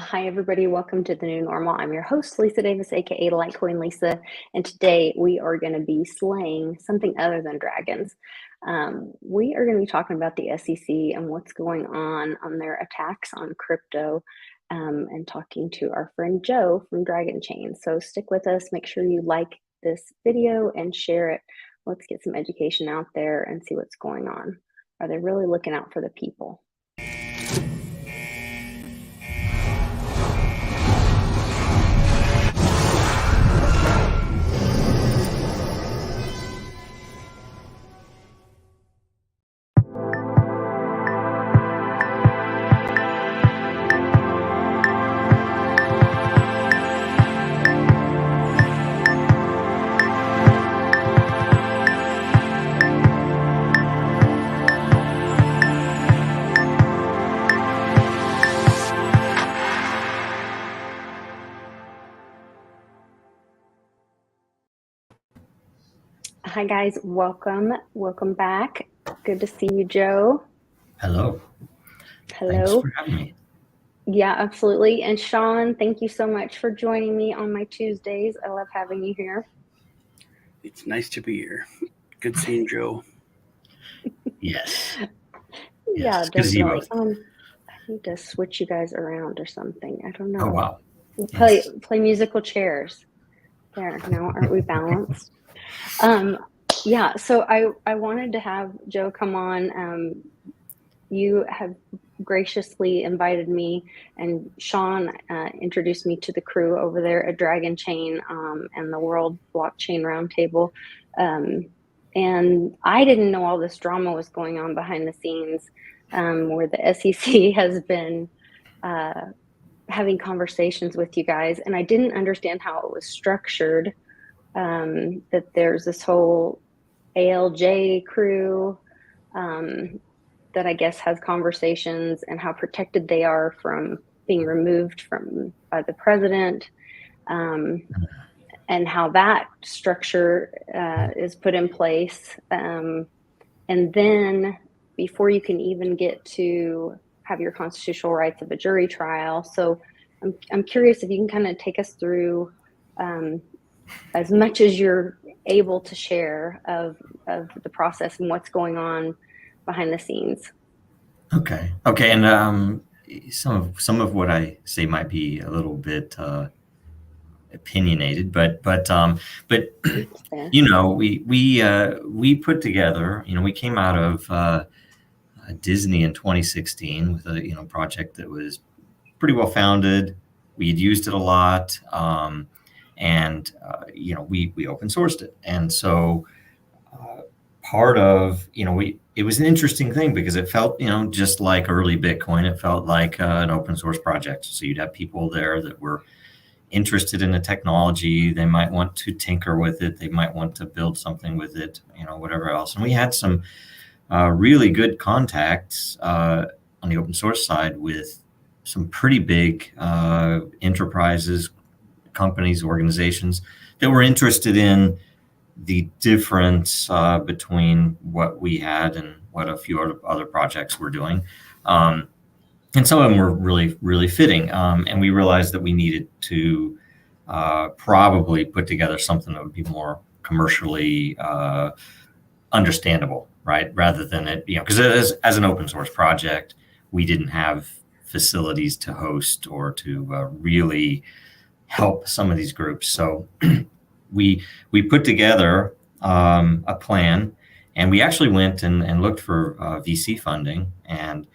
Hi, everybody. Welcome to the new normal. I'm your host, Lisa Davis, aka Litecoin Lisa, and today we are going to be slaying something other than dragons. We are going to be talking about the SEC and what's going on their attacks on crypto, and talking to our friend Joe from Dragonchain. So stick with us. Make sure you like this video and share it. Let's get some education out there and see what's going on. Are they really looking out for the people? Hi guys, welcome back. Good to see you, Joe. Hello. Hello. Thanks for having me. Yeah, absolutely. And Sean, thank you so much for joining me on my Tuesdays. I love having you here. It's nice to be here. Good seeing Joe. Yes. Yeah, Yes, good to see you definitely. both. I need to switch you guys around or something. I don't know. Oh, wow. We'll Yes. play musical chairs. There, now aren't we balanced? Yeah, so I wanted to have Joe come on. You have graciously invited me, and Sean introduced me to the crew over there at Dragonchain and the World Blockchain Roundtable. And I didn't know all this drama was going on behind the scenes, where the SEC has been having conversations with you guys, and I didn't understand how it was structured. That there's this whole ALJ crew that I guess has conversations, and how protected they are from being removed by the president, and how that structure is put in place. And then before you can even get to have your constitutional rights of a jury trial. So I'm curious if you can kind of take us through as much as you're able to share of the process and what's going on behind the scenes. Okay. And some of what I say might be a little bit opinionated, but you know, we put together. You know, we came out of Disney in 2016 with a project that was pretty well founded. We had used it a lot, and we open sourced it, and so part of it was an interesting thing because it felt just like early Bitcoin. It felt like an open source project. So you'd have people there that were interested in the technology. They might want to tinker with it. They might want to build something with it, whatever else. And we had some really good contacts on the open source side with some pretty big enterprises, companies, organizations that were interested in the difference between what we had and what a few other projects were doing. And some of them were really, really fitting. And we realized that we needed to probably put together something that would be more commercially understandable, right? Rather than it, because as an open source project, we didn't have facilities to host or to really help some of these groups. So we put together a plan, and we actually went and looked for VC funding, and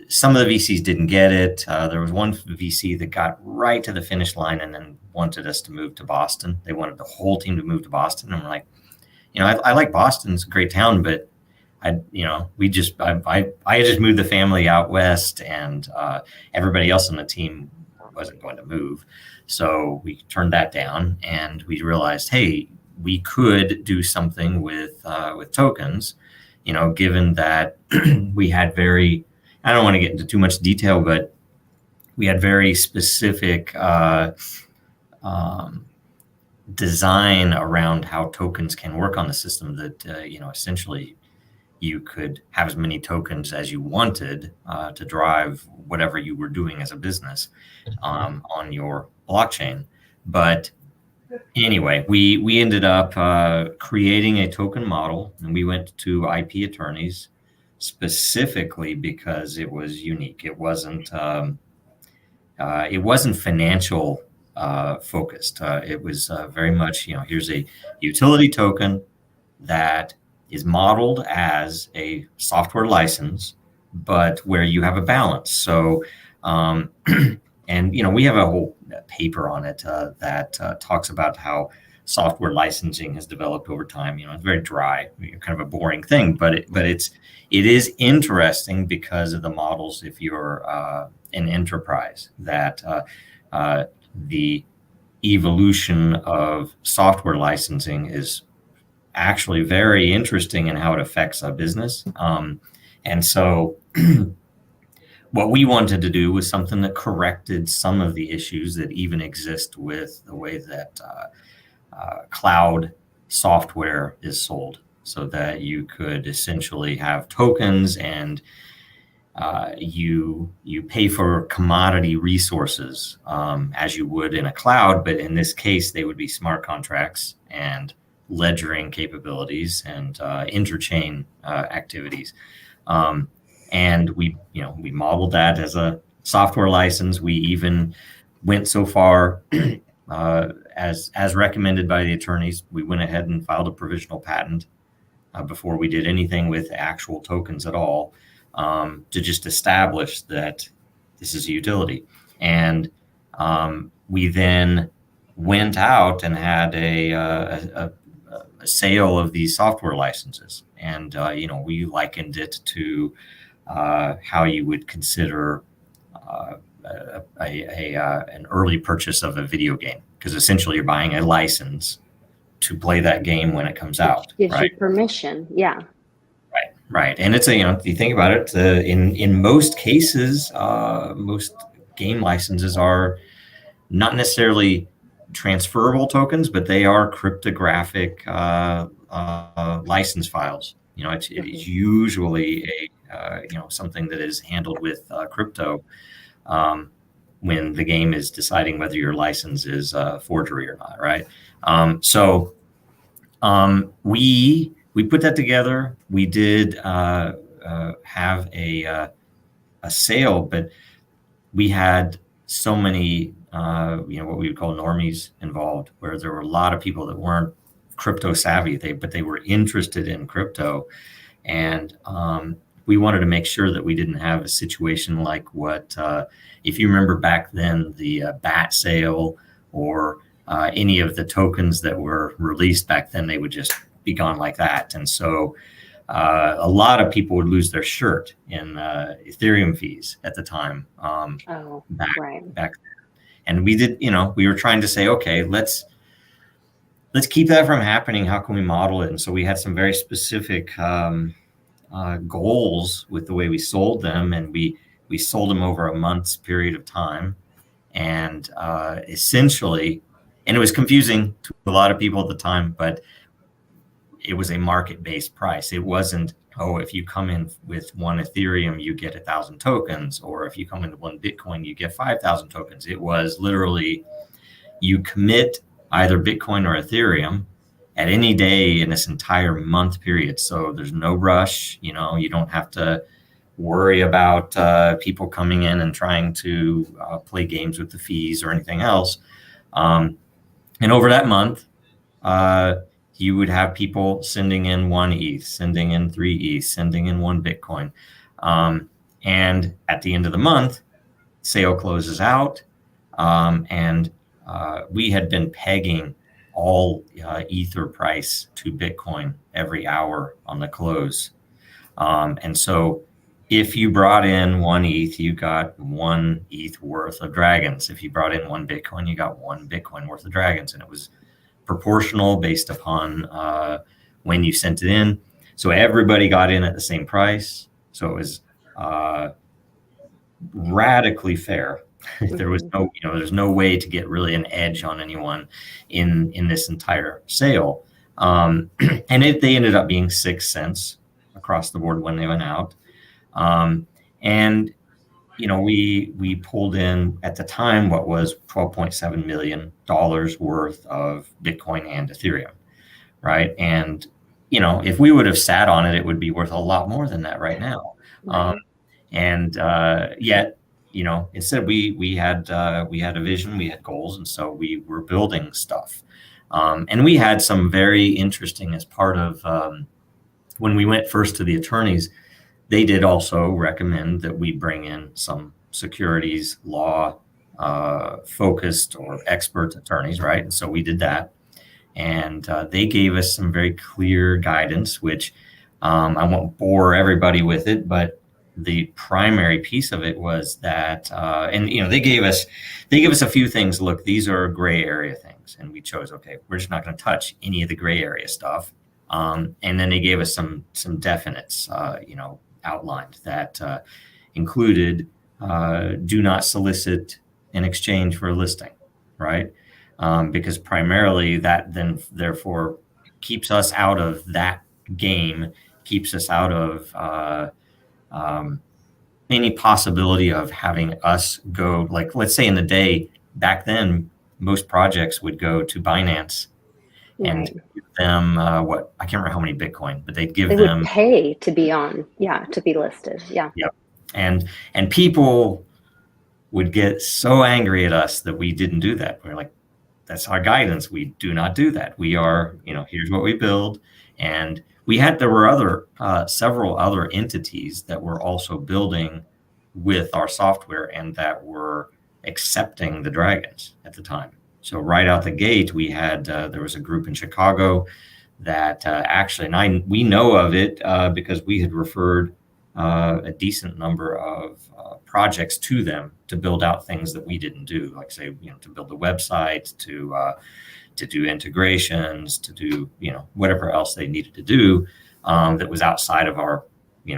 some of the VCs didn't get it. There was one VC that got right to the finish line and then wanted us to move to Boston. They wanted the whole team to move to Boston. And we're like, I like Boston. It's a great town, but I just moved the family out west, and everybody else on the team wasn't going to move. So we turned that down, and we realized, hey, we could do something with tokens, given that we had I don't want to get into too much detail, but we had very specific design around how tokens can work on the system that, essentially you could have as many tokens as you wanted to drive whatever you were doing as a business on your blockchain. But anyway, we ended up creating a token model, and we went to IP attorneys specifically because it was unique. It wasn't financial focused. It was very much, here's a utility token that is modeled as a software license, but where you have a balance. So, and we have a whole paper on it that talks about how software licensing has developed over time. It's very dry, kind of a boring thing, but it is interesting because of the models. If you're an enterprise, that the evolution of software licensing is actually very interesting in how it affects a business. And so what we wanted to do was something that corrected some of the issues that even exist with the way that cloud software is sold, so that you could essentially have tokens and you pay for commodity resources as you would in a cloud, but in this case, they would be smart contracts and ledgering capabilities and interchain activities. And we modeled that as a software license. We even went so far as recommended by the attorneys. We went ahead and filed a provisional patent before we did anything with actual tokens at all, to just establish that this is a utility. And we then went out and had a sale of these software licenses, and we likened it to how you would consider an early purchase of a video game, because essentially you're buying a license to play that game when it comes out. Gives right? you permission, yeah. Right, and it's if you think about it, in most cases, most game licenses are not necessarily transferable tokens, but they are cryptographic license files. It is usually something that is handled with crypto when the game is deciding whether your license is forgery or not, right? So we put that together. We did have a sale, but we had so many what we would call normies involved, where there were a lot of people that weren't crypto savvy, but they were interested in crypto. And we wanted to make sure that we didn't have a situation like what, if you remember back then, the BAT sale or any of the tokens that were released back then, they would just be gone like that. And so a lot of people would lose their shirt in Ethereum fees at the time. Back then. And we did, we were trying to say, okay, let's keep that from happening. How can we model it? And so we had some very specific goals with the way we sold them, and we sold them over a month's period of time. And essentially, and it was confusing to a lot of people at the time, but it was a market-based price. It wasn't, if you come in with one Ethereum, you get 1,000 tokens, or if you come into one Bitcoin, you get 5,000 tokens. It was literally, you commit either Bitcoin or Ethereum at any day in this entire month period. So there's no rush. You don't have to worry about people coming in and trying to play games with the fees or anything else. And over that month, you would have people sending in 1 ETH, sending in 3 ETH, sending in 1 Bitcoin. And at the end of the month, sale closes out. And we had been pegging all Ether price to Bitcoin every hour on the close. And so if you brought in 1 ETH, you got 1 ETH worth of dragons. If you brought in 1 Bitcoin, you got 1 Bitcoin worth of dragons. And it was proportional based upon when you sent it in. So everybody got in at the same price. So it was radically fair. There was no, there's no way to get really an edge on anyone in this entire sale. And they ended up being 6 cents across the board when they went out. And we pulled in at the time what was $12.7 million worth of Bitcoin and Ethereum, right? And if we would have sat on it, it would be worth a lot more than that right now. Right. And yet, instead we had a vision, we had goals, and so we were building stuff. And we had some very interesting as part of when we went first to the attorneys. They did also recommend that we bring in some securities law focused or expert attorneys, right? And so we did that. And they gave us some very clear guidance, which I won't bore everybody with it, but the primary piece of it was that, and they gave us a few things. Look, these are gray area things, and we chose, okay, we're just not going to touch any of the gray area stuff. And then they gave us some definites, outlined that included do not solicit in exchange for a listing, right? Because primarily that then therefore keeps us out of that game, keeps us out of any possibility of having us go, like, let's say in the day back then, most projects would go to Binance and give them I can't remember how many Bitcoin, but they'd give them. They would pay to be to be listed. Yeah. Yep. And people would get so angry at us that we didn't do that. We're like, that's our guidance. We do not do that. We are, here's what we build. And there were several other entities that were also building with our software and that were accepting the Dragons at the time. So right out the gate, we had, there was a group in Chicago that actually, and we know of it because we had referred a decent number of projects to them to build out things that we didn't do, like say, to build the website, to do integrations, to do, whatever else they needed to do that was outside of our,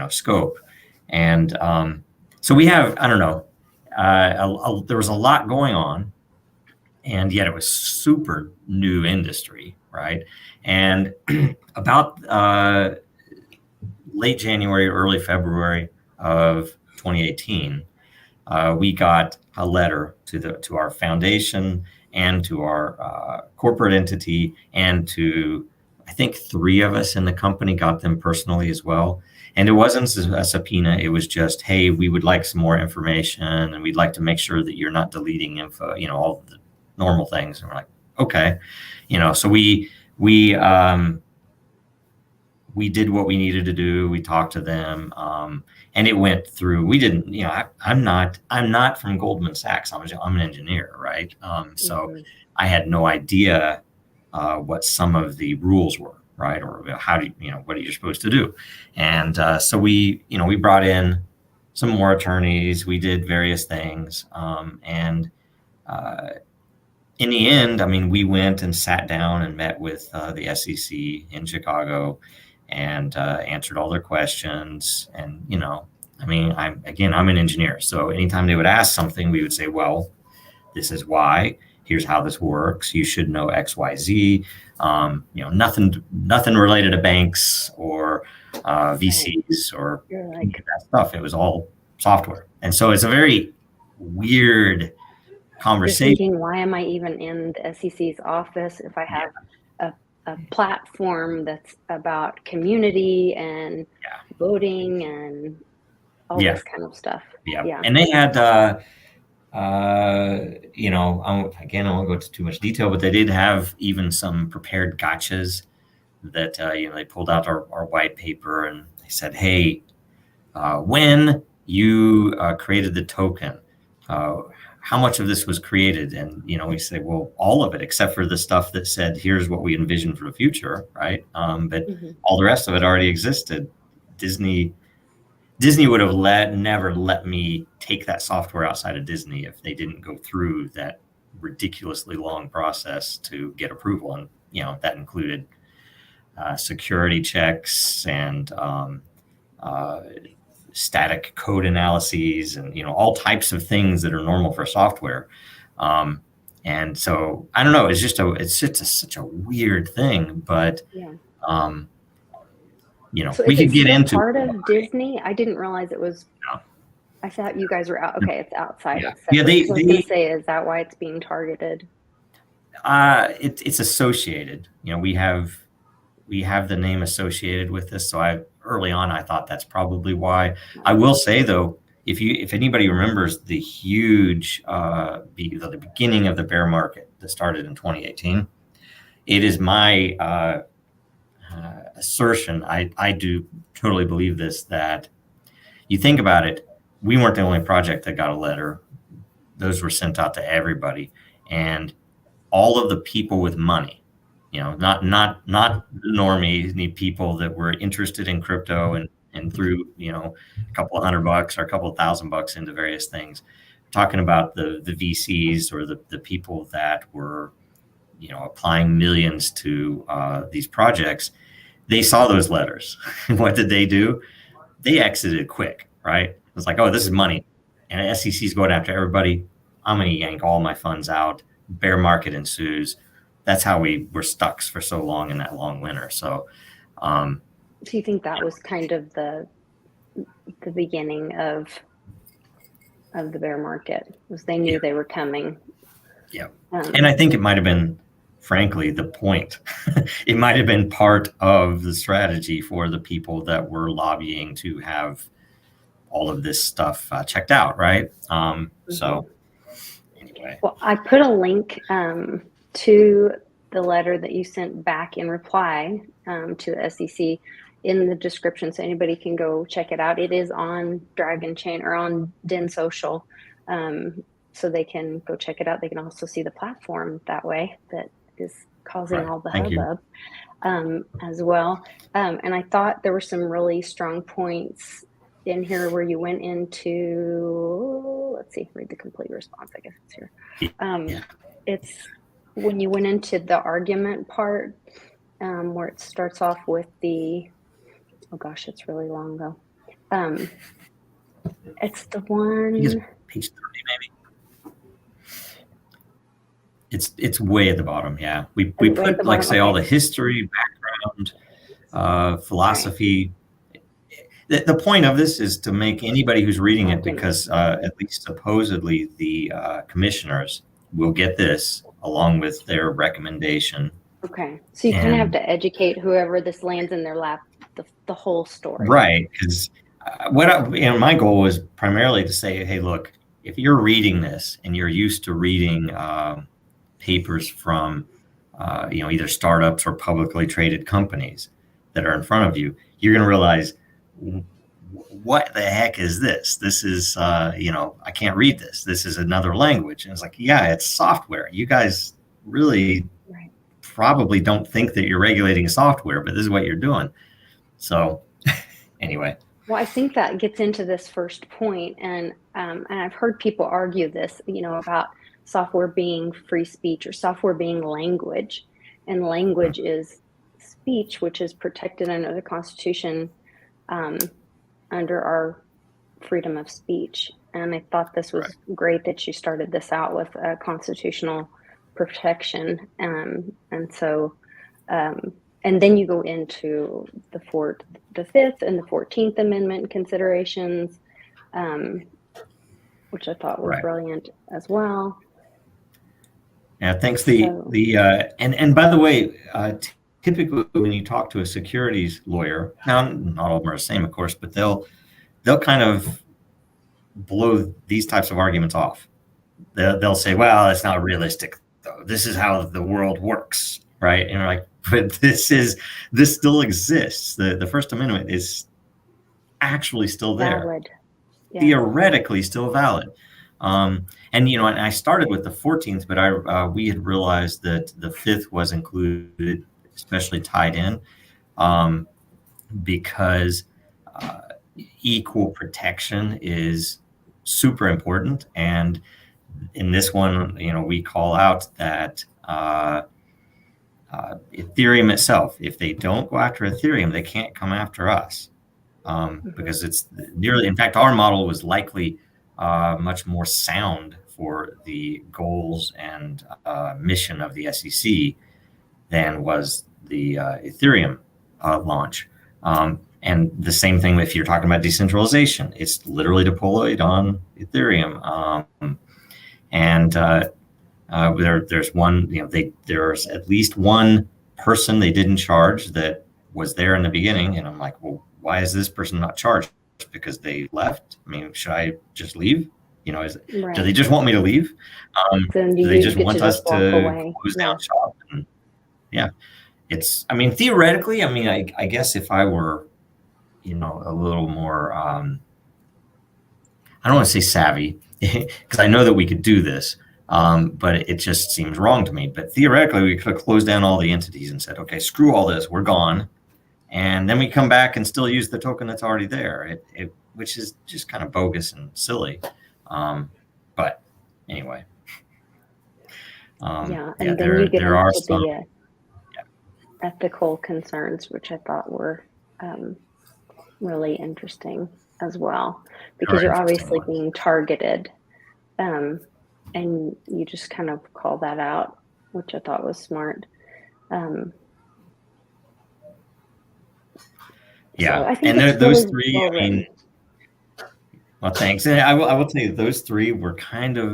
scope. And so we have, I don't know, there was a lot going on, and yet it was super new industry, right? And about late January, early February of 2018, we got a letter to our foundation and to our corporate entity, and to, I think, 3 of us in the company got them personally as well. And it wasn't a subpoena. It was just, hey, we would like some more information, and we'd like to make sure that you're not deleting info, all the normal things. And we're like, okay, so we did what we needed to do. We talked to them, and it went through. We didn't, I'm not from Goldman Sachs. I'm an engineer, right? So I had no idea what some of the rules were, right? Or how do what are you supposed to do? And so we brought in some more attorneys. We did various things, and in the end, we went and sat down and met with the SEC in Chicago and answered all their questions. And, I'm an engineer. So anytime they would ask something, we would say, well, this is why. Here's how this works. You should know X, Y, Z. Nothing related to banks or VCs or that stuff. It was all software. And so it's a very weird conversation. You're thinking, why am I even in the SEC's office if I have a platform that's about community and voting and all this kind of stuff? Yeah. And they had, again, I won't go into too much detail, but they did have even some prepared gotchas that, they pulled out our white paper, and they said, hey, when you created the token, how much of this was created? And, we say, well, all of it, except for the stuff that said, here's what we envision for the future, right? But all the rest of it already existed. Disney would have never let me take that software outside of Disney if they didn't go through that ridiculously long process to get approval. And, that included security checks and static code analyses and, all types of things that are normal for software. And so I don't know, it's just such a weird thing, but So we could get into part of Disney. I didn't realize it was. No. I thought you guys were out. Okay, it's outside. Yeah. It's Yeah, I was going to say, is that why it's being targeted? It's associated. We have the name associated with this. So early on, I thought that's probably why. I will say though, if anybody remembers the huge the beginning of the bear market that started in 2018, it is my assertion. I do totally believe this, that you think about it, we weren't the only project that got a letter. Those were sent out to everybody, and all of the people with money, not normies, need people that were interested in crypto and threw, a couple of $100 or a couple of $1,000 into various things. Talking about the VCs or the people that were, applying millions to these projects. They saw those letters. What did they do? They exited quick, right? It was like, oh, this is money. And SEC's going after everybody. I'm going to yank all my funds out. Bear market ensues. That's how we were stuck for so long in that long winter. So, do you think that was kind of the beginning of the bear market? Was they knew they were coming? Yeah, and I think it might have been, frankly, the point. It might have been part of the strategy for the people that were lobbying to have all of this stuff checked out, right? So. Anyway. Well, I put a link to the letter that you sent back in reply to the SEC in the description, so anybody can go check it out. It is on Dragonchain or on Den Social, so they can go check it out. They can also see the platform that way that is causing all the hubbub as well. And I thought there were some really strong points in here where you went into, let's see, read the complete response, I guess it's here. It's when you went into the argument part, where it starts off with the, oh gosh, it's really long though. It's the one. I think it's page 30 maybe. It's way at the bottom. Yeah, we put, like, say, all the history, background, philosophy. The point of this is to make anybody who's reading it, because at least supposedly the commissioners will get this along with their recommendation. Okay, so you kind of have to educate whoever this lands in their lap the whole story, right? Because my goal was primarily to say, hey, look, if you're reading this and you're used to reading papers from either startups or publicly traded companies that are in front of you, you're going to realize, what the heck is this? This is, I can't read this. This is another language. And it's like, yeah, it's software. You guys really probably don't think that you're regulating software, but this is what you're doing. So anyway. Well, I think that gets into this first point, and I've heard people argue this, about software being free speech or software being language, and language is speech, which is protected under the Constitution, under our freedom of speech. And I thought this was great that you started this out with a constitutional protection. And so, and then you go into the 5th and the 14th Amendment considerations, which I thought were brilliant as well. Yeah, thanks. And by the way, typically when you talk to a securities lawyer, now not all of them are the same, of course, but they'll kind of blow these types of arguments off. They'll say, well, it's not realistic though. This is how the world works, right? And you're like, but this still exists. The First Amendment is actually still there. Valid. Yeah. Theoretically still valid. And I started with the 14th, but we had realized that the 5th was included, especially tied in, because equal protection is super important. And in this one, we call out that Ethereum itself, if they don't go after Ethereum, they can't come after us, because it's nearly, in fact, our model was likely much more sound for the goals and mission of the SEC than was the Ethereum launch. And the same thing if you're talking about decentralization, it's literally deployed on Ethereum. There's one, there's at least one person they didn't charge that was there in the beginning. And I'm like, well, why is this person not charged? Because they left? I mean, should I just leave? Do they just want me to leave? Then do they just want us walk to away? close down shop? And theoretically, I guess if I were, a little more, I don't want to say savvy, because I know that we could do this, but it just seems wrong to me. But theoretically, we could have closed down all the entities and said, okay, screw all this, we're gone. And then we come back and still use the token that's already there, which is just kind of bogus and silly. But anyway. And then you get into the ethical concerns, which I thought were really interesting as well, because you're obviously being targeted, and you just kind of call that out, which I thought was smart. So and those three, well, thanks. And I will tell you, those three were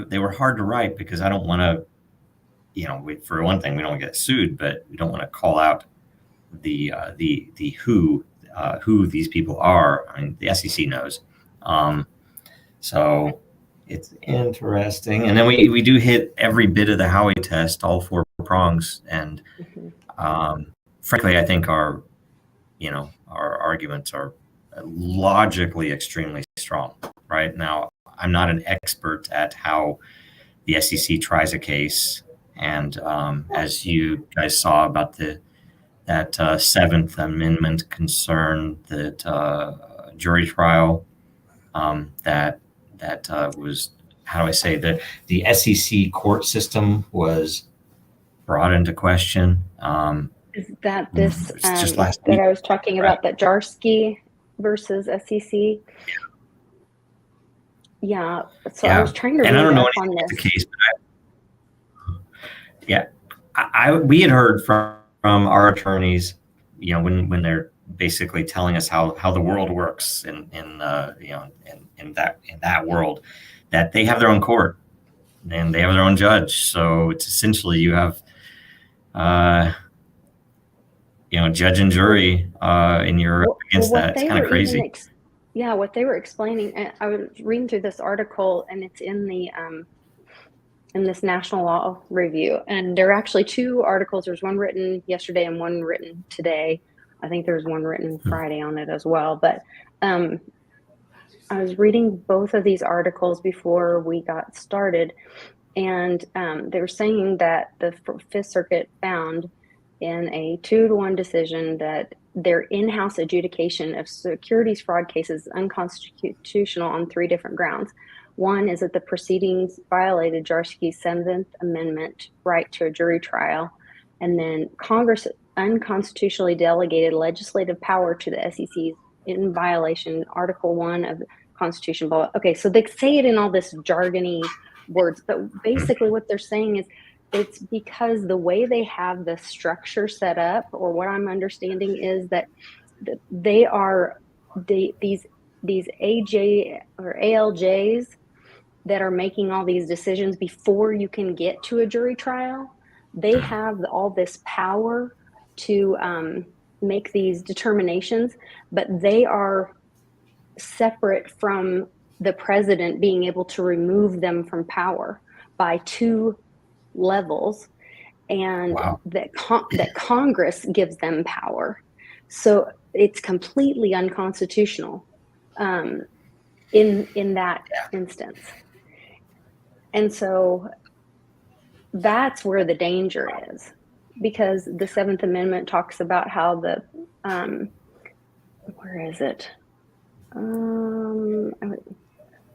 they were hard to write, because I don't want to, for one thing, we don't want to get sued, but we don't want to call out the who these people are. I mean, the SEC knows. So it's interesting. And then we do hit every bit of the Howey test, all 4 prongs. And frankly, I think our arguments are logically extremely strong. Right now, I'm not an expert at how the SEC tries a case. And as you guys saw about that 7th Amendment concern, that jury trial, that was, how do I say, the SEC court system was brought into question. Is that this just last that week, I was talking about, that Jarsky versus SEC? Yeah. So I was trying to read up on this. The case, but we had heard from our attorneys, when they're basically telling us how the world works in that world, that they have their own court and they have their own judge. So it's essentially you have judge and jury, and you're against that. It's kind of crazy. What they were explaining, and I was reading through this article, and it's in the in this National Law Review, and there are actually 2 articles. There's one written yesterday and one written today. I think there's one written Friday on it as well. But I was reading both of these articles before we got started, and they were saying that the Fifth Circuit found in a 2-to-1 decision that their in-house adjudication of securities fraud cases is unconstitutional on 3 different grounds. One is that the proceedings violated Jarsky's 7th Amendment right to a jury trial, and then Congress unconstitutionally delegated legislative power to the SEC in violation Article 1 of the Constitution. Okay, so they say it in all this jargony words, but basically what they're saying is it's because the way they have the structure set up, or what I'm understanding is that they are these AJ or ALJs that are making all these decisions before you can get to a jury trial. They have all this power to make these determinations, but they are separate from the president being able to remove them from power by 2 levels, and that Congress gives them power. So it's completely unconstitutional in that instance. And so that's where the danger is, because the 7th Amendment talks about how the where is it?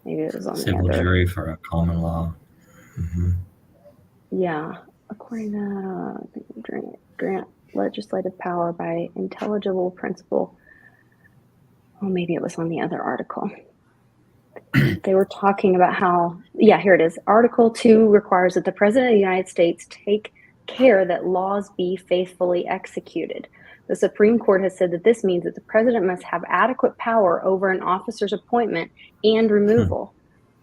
Maybe it was on civil jury for a common law. Mm-hmm. Yeah, according to grant legislative power by intelligible principle. Oh, maybe it was on the other article. They were talking about how, here it is. Article 2 requires that the President of the United States take care that laws be faithfully executed. The Supreme Court has said that this means that the president must have adequate power over an officer's appointment and removal.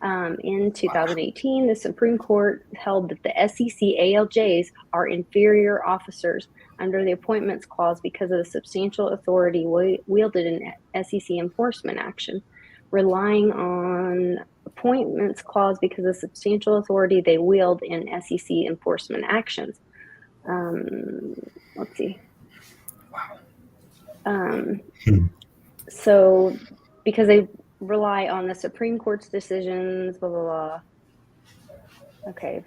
In 2018, the Supreme Court held that the SEC ALJs are inferior officers under the Appointments Clause because of the substantial authority wielded in SEC enforcement action, relying on Appointments Clause because of the substantial authority they wield in SEC enforcement actions. Let's see. Wow. So because they rely on the Supreme Court's decisions, blah, blah, blah. Okay.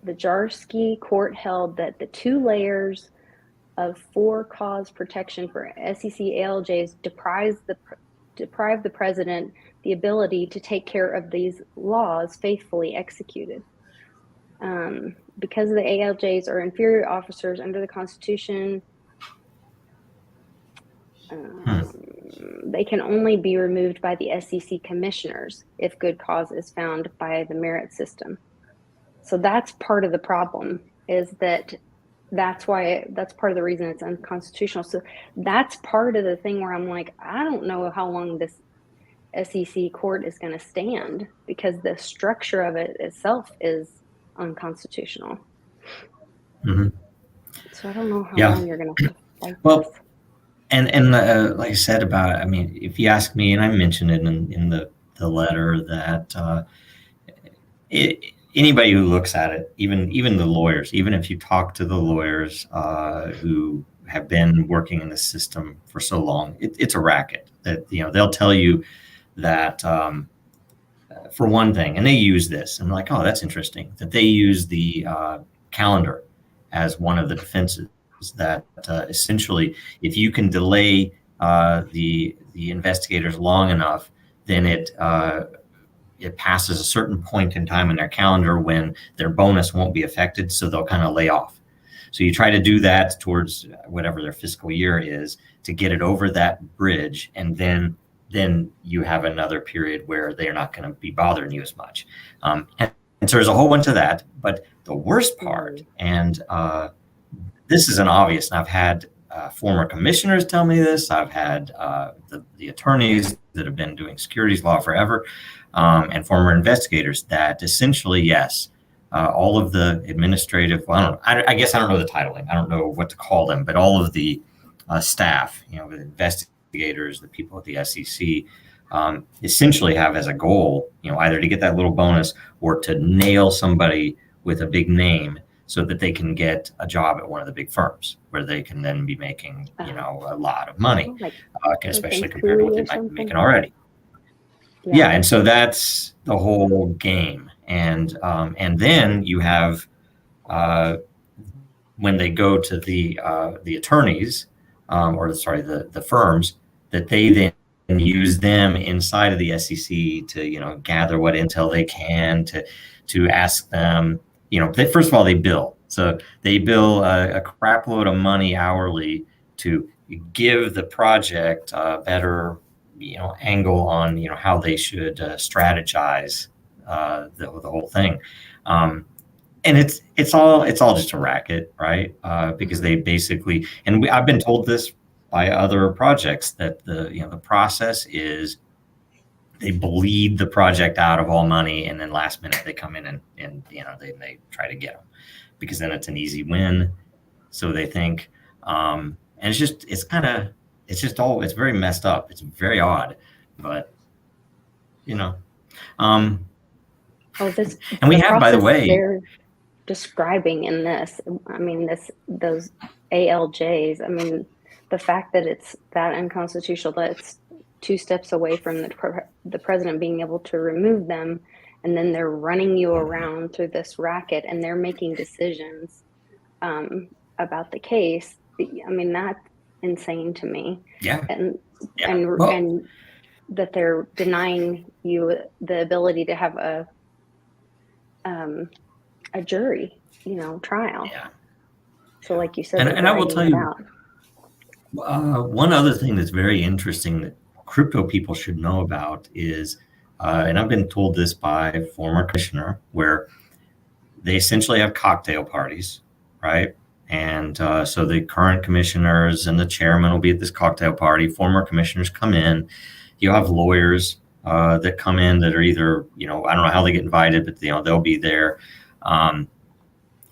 The Jarsky court held that the 2 layers of for-cause protection for SEC ALJs deprive the president the ability to take care of these laws faithfully executed. Because the ALJs are inferior officers under the Constitution, they can only be removed by the SEC commissioners if good cause is found by the merit system. So that's part of the problem, is that's part of the reason it's unconstitutional. So that's part of the thing where I'm like, I don't know how long this SEC court is going to stand, because the structure of it itself is unconstitutional. Mm-hmm. So I don't know how long you're going to have to fight this. And like I said about, I mean, if you ask me, and I mentioned it in the letter, that anybody who looks at it, even the lawyers, even if you talk to the lawyers who have been working in the system for so long, it's a racket. That, you know, they'll tell you that for one thing, and they use this, and I'm like, oh, that's interesting, that they use the calendar as one of the defenses. That essentially, if you can delay the investigators long enough, then it passes a certain point in time in their calendar when their bonus won't be affected, so they'll kind of lay off. So you try to do that towards whatever their fiscal year is to get it over that bridge, and then you have another period where they're not going to be bothering you as much. And so there's a whole bunch of that. But the worst part, and this isn't obvious, and I've had former commissioners tell me this. I've had the attorneys that have been doing securities law forever, and former investigators, that essentially, yes, all of the administrative, well, I guess I don't know the titling. I don't know what to call them, but all of the staff, you know, the investigators, the people at the SEC, essentially have as a goal, you know, either to get that little bonus or to nail somebody with a big name, so that they can get a job at one of the big firms where they can then be making, you know, a lot of money, especially compared to what they might be making already. Yeah, and so that's the whole game. And then you have when they go to the attorneys, the firms, that they then use them inside of the SEC to, you know, gather what intel they can to ask them. You know, first of all, they bill. So they bill a crap load of money hourly to give the project a better, you know, angle on, you know, how they should strategize the whole thing. And it's all just a racket, right? Because they basically, and I've been told this by other projects, that the process is, they bleed the project out of all money, and then last minute they come in and you know, they try to get them, because then it's an easy win, so they think. And it's very messed up. It's very odd, but you know. And we have, by the way, they're describing in this, I mean, those ALJs, I mean, the fact that it's that unconstitutional, that it's 2 steps away from the president being able to remove them, and then they're running you around through this racket, and they're making decisions about the case. I mean, that's insane to me. Yeah. And that they're denying you the ability to have a jury, you know, trial. Yeah. So like you said, and I will tell you, one other thing that's very interesting that crypto people should know about is, and I've been told this by a former commissioner, where they essentially have cocktail parties, right? And so the current commissioners and the chairman will be at this cocktail party. Former commissioners come in. You have lawyers that come in that are either, I don't know how they get invited, but they'll be there. And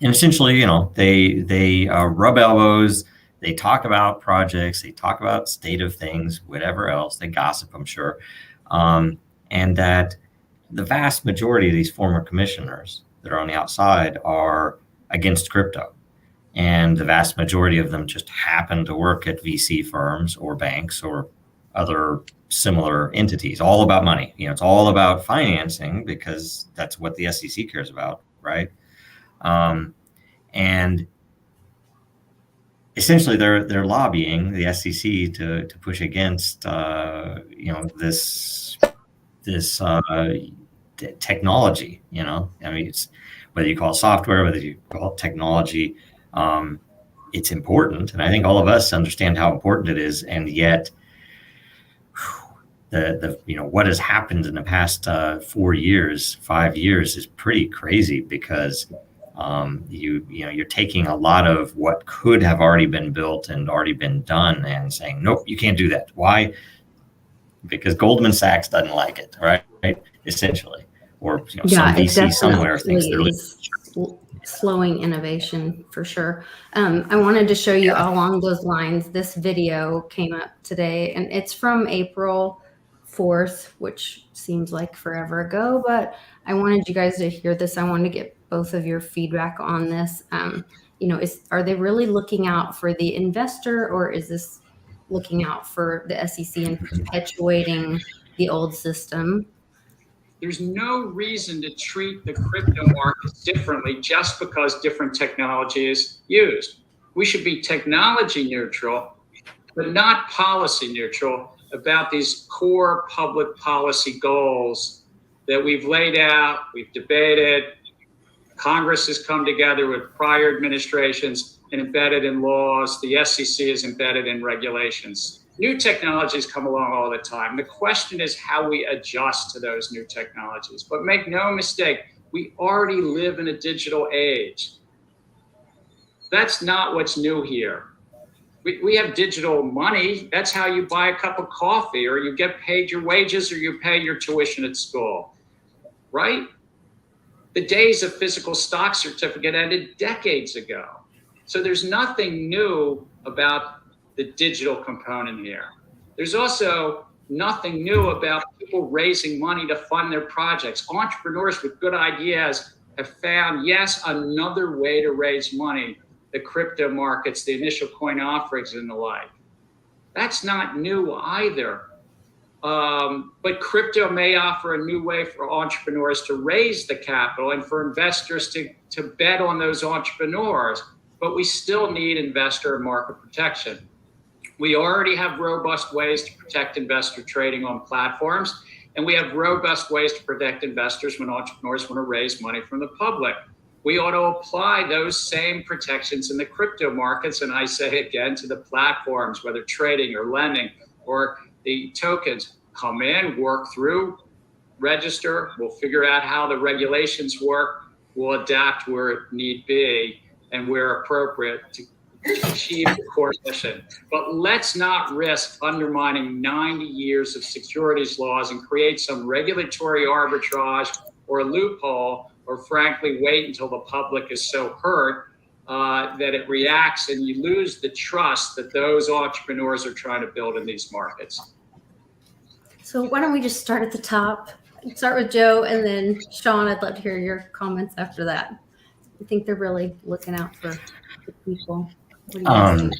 essentially, they rub elbows. They talk about projects. They talk about state of things, whatever else. They gossip, I'm sure. And that the vast majority of these former commissioners that are on the outside are against crypto. And the vast majority of them just happen to work at VC firms or banks or other similar entities, all about money. It's all about financing because that's what the SEC cares about, right? And essentially they're lobbying the SEC to push against this technology. It's whether you call it software, whether you call it technology, it's important, and I think all of us understand how important it is. And yet, the what has happened in the past 5 years is pretty crazy because you're taking a lot of what could have already been built and already been done and saying, nope, you can't do that. Why? Because Goldman Sachs doesn't like it, right? Essentially, or some VC somewhere thinks they're slowing innovation for sure. I wanted to show you along those lines. This video came up today, and it's from April 4th, which seems like forever ago, but I wanted you guys to hear this. I wanted to get both of your feedback on this. Are they really looking out for the investor, or is this looking out for the SEC and perpetuating the old system? There's no reason to treat the crypto markets differently just because different technology is used. We should be technology neutral, but not policy neutral about these core public policy goals that we've laid out, we've debated. Congress has come together with prior administrations and embedded in laws. The SEC is embedded in regulations. New technologies come along all the time. The question is how we adjust to those new technologies. But make no mistake, we already live in a digital age. That's not what's new here. We have digital money. That's how you buy a cup of coffee, or you get paid your wages, or you pay your tuition at school, right? The days of physical stock certificate ended decades ago. So there's nothing new about the digital component here. There's also nothing new about people raising money to fund their projects. Entrepreneurs with good ideas have found, yes, another way to raise money, the crypto markets, the initial coin offerings and the like. That's not new either. But crypto may offer a new way for entrepreneurs to raise the capital and for investors to bet on those entrepreneurs. But we still need investor and market protection. We already have robust ways to protect investor trading on platforms, and we have robust ways to protect investors when entrepreneurs want to raise money from the public. We ought to apply those same protections in the crypto markets, and I say again to the platforms, whether trading or lending or the tokens. Come in, work through, register. We'll figure out how the regulations work. We'll adapt where it need be and where appropriate to achieve the core mission. But let's not risk undermining 90 years of securities laws and create some regulatory arbitrage or a loophole, or frankly, wait until the public is so hurt that it reacts and you lose the trust that those entrepreneurs are trying to build in these markets. So why don't we just start at the top? Start with Joe, and then Sean, I'd love to hear your comments after that. I think they're really looking out for the people. Well,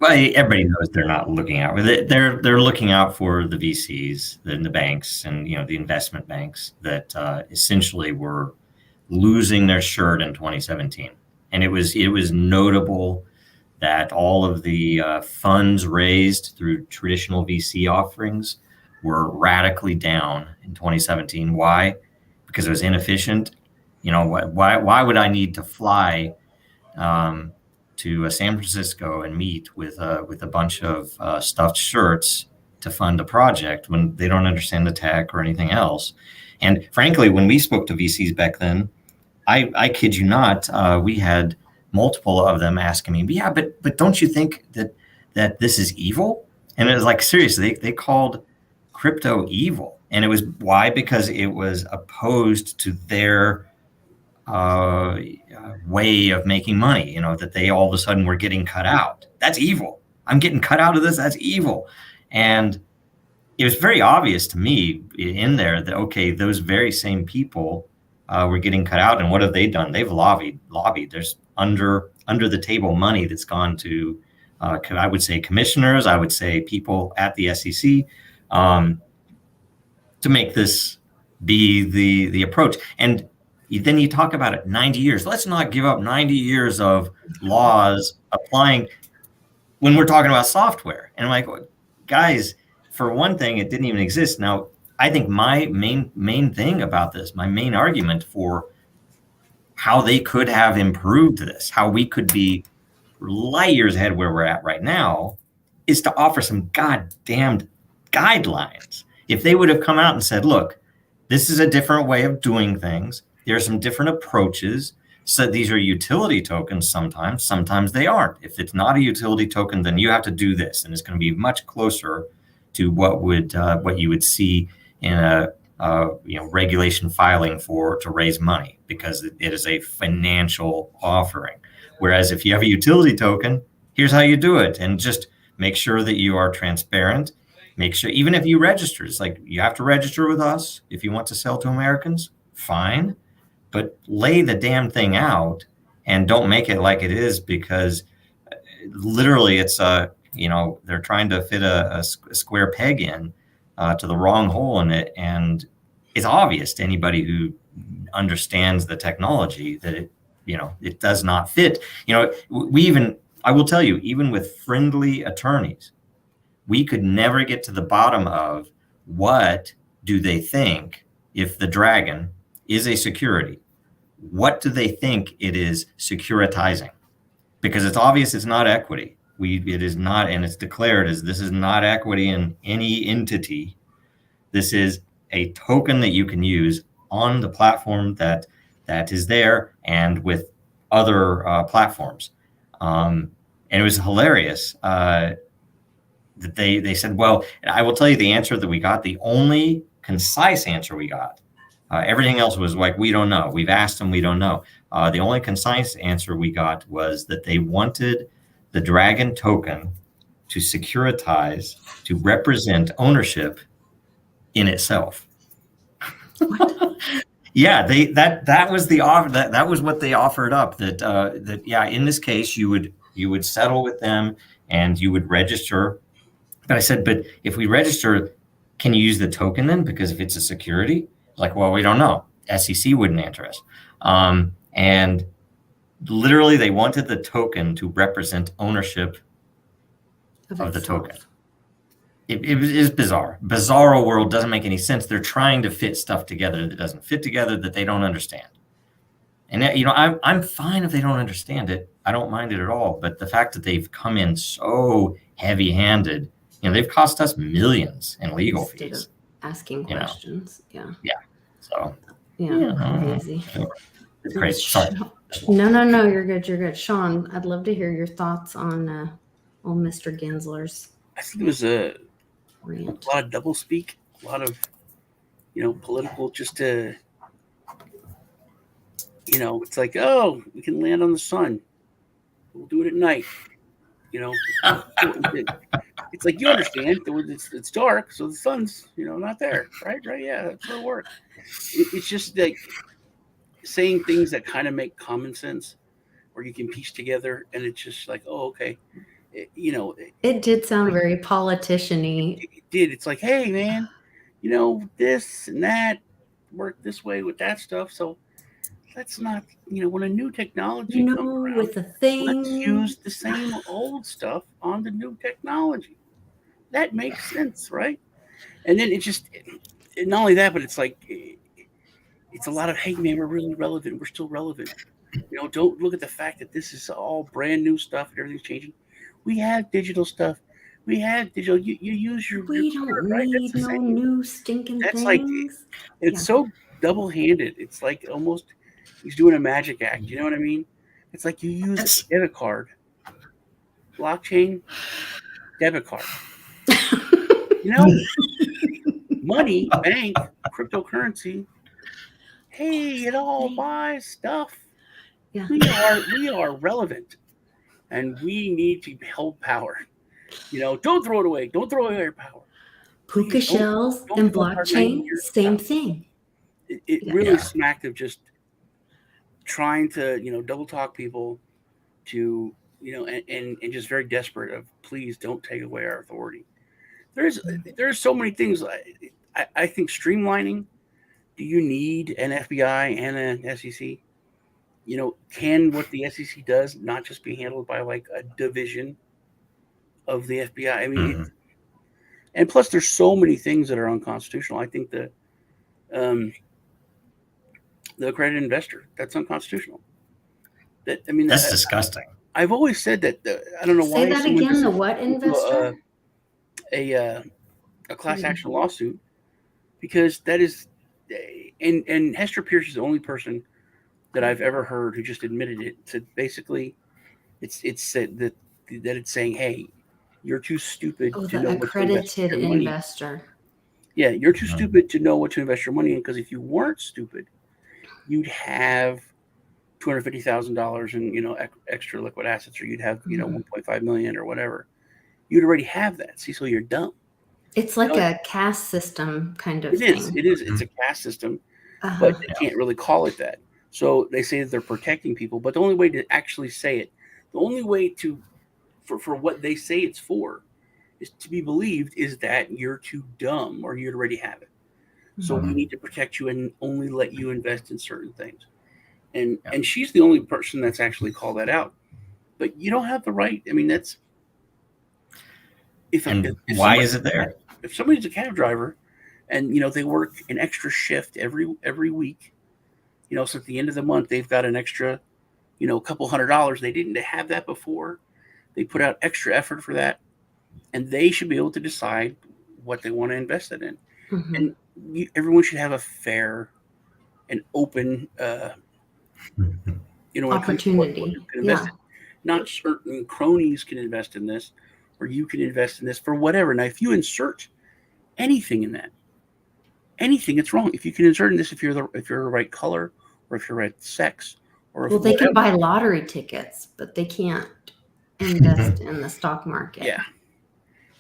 everybody knows they're not looking out. They're looking out for the VCs and the banks and the investment banks that essentially were losing their shirt in 2017. And it was notable that all of the funds raised through traditional VC offerings were radically down in 2017. Why? Because it was inefficient. Why would I need to fly to San Francisco and meet with a bunch of stuffed shirts to fund a project when they don't understand the tech or anything else? And frankly, when we spoke to VCs back then, I kid you not, we had multiple of them asking me, yeah, but don't you think that this is evil? And it was like, seriously, they called crypto evil. And it was why? Because it was opposed to their way of making money, you know, that they all of a sudden were getting cut out. That's evil. I'm getting cut out of this. That's evil. And it was very obvious to me in there that, okay, those very same people were getting cut out. And what have they done? They've lobbied. There's under the table money that's gone to, I would say commissioners, I would say people at the SEC, to make this be the approach. And then you talk about it, 90 years. Let's not give up 90 years of laws applying when we're talking about software. And I'm like, guys, for one thing, it didn't even exist. Now, I think my main thing about this, my main argument for how they could have improved this, how we could be light years ahead where we're at right now, is to offer some goddamned guidelines. If they would have come out and said, look, this is a different way of doing things. There are some different approaches. So these are utility tokens sometimes they aren't. If it's not a utility token, then you have to do this. And it's going to be much closer to what you would see in a regulation filing to raise money, because it is a financial offering. Whereas if you have a utility token, here's how you do it. And just make sure that you are transparent. Make sure, even if you register, it's like you have to register with us if you want to sell to Americans, fine. But lay the damn thing out and don't make it like it is, because literally it's they're trying to fit a square peg in to the wrong hole in it. And it's obvious to anybody who understands the technology that it does not fit. I will tell you, even with friendly attorneys, we could never get to the bottom of what do they think if the Dragon is a security. What do they think it is securitizing? Because it's obvious it's not equity. It is not, and it's declared as this is not equity in any entity. This is a token that you can use on the platform that is there and with other platforms. And it was hilarious that they said, well, I will tell you the answer that we got, the only concise answer we got. Everything else was like, we don't know. We've asked them, we don't know. The only concise answer we got was that they wanted the Dragon token to securitize, to represent ownership in itself. Yeah, that was the offer. That was what they offered up. That in this case you would settle with them and you would register. But I said, but if we register, can you use the token then? Because if it's a security. Like, well, we don't know. SEC wouldn't answer us. And literally they wanted the token to represent ownership of the token. It is bizarre. Bizarro world doesn't make any sense. They're trying to fit stuff together that doesn't fit together, that they don't understand. And I'm fine if they don't understand it. I don't mind it at all. But the fact that they've come in so heavy-handed, they've cost us millions in legal fees. Asking questions. Yeah. So crazy. It's crazy. Sorry. No, you're good. Sean, I'd love to hear your thoughts on old Mr. Gensler's. I think it was a rant. lot of doublespeak, a lot of political, just to it's like, oh, we can land on the sun, we'll do it at night. It's like, you understand, it's dark, so the sun's not there, right? Yeah, that's where it works. It's just like saying things that kind of make common sense, or you can piece together, and it's just like, oh, okay, It did sound very politician-y. It did. It's like, hey, man, this and that work this way with that stuff, so let's not, when a new technology comes around, with the thing, let's use the same old stuff on the new technology. That makes sense, right? And then not only that, but it's like, it's a lot of, hey, man, we're really relevant. We're still relevant. Don't look at the fact that this is all brand new stuff and everything's changing. We have digital stuff. We have digital. You use your. We don't need no new stinking things. Like, it's so double-handed. It's like almost he's doing a magic act. You know what I mean? It's like you use a debit card, blockchain debit card. You know, money, bank, cryptocurrency. Hey, it all buys stuff. Yeah. We are relevant, and we need to hold power. You know, don't throw it away. Don't throw away your power. Puka Please, shells don't and throw our 90 blockchain, years same out. thing. It really smacked of just trying to, you know, double talk people to, you know, and just very desperate of, please don't take away our authority. There's so many things. I think streamlining. Do you need an FBI and an SEC? You know, can what the SEC does not just be handled by like a division of the FBI? I mean, and plus there's so many things that are unconstitutional. I think the accredited investor, that's unconstitutional. That's disgusting. I've always said that. I don't know why. Say that again. The what investor? A class action lawsuit, because that is, and Hester Pierce is the only person that I've ever heard who just admitted it. To basically, it's said that it's saying, hey, you're too stupid to know what to invest your money. Investor. Yeah, you're too stupid to know what to invest your money in, because if you weren't stupid, you'd have $250,000 in, you know, extra liquid assets, or you'd have, you know, 1.5 million or whatever. You'd already have that. See, so you're dumb. It's like a caste system kind of thing. It is. It's a caste system, but they can't really call it that. So they say that they're protecting people, but the only way to actually say it, the only way to, for what they say it's for, is to be believed is that you're too dumb or you'd already have it. So we need to protect you and only let you invest in certain things. And she's the only person that's actually called that out. But you don't have the right. I mean, that's why is it there? If somebody's a cab driver and, you know, they work an extra shift every week, you know, so at the end of the month they've got an extra, you know, a couple $100. They didn't have that before. They put out extra effort for that, and they should be able to decide what they want to invest it in. And everyone should have a fair and open, you know, opportunity. Not certain cronies can invest in this, or you can invest in this for whatever. Now, if you insert anything in that, anything, it's wrong. If you can insert in this, if you're the right color, or if you're the right sex, or if they can buy lottery tickets, but they can't invest in the stock market. Yeah.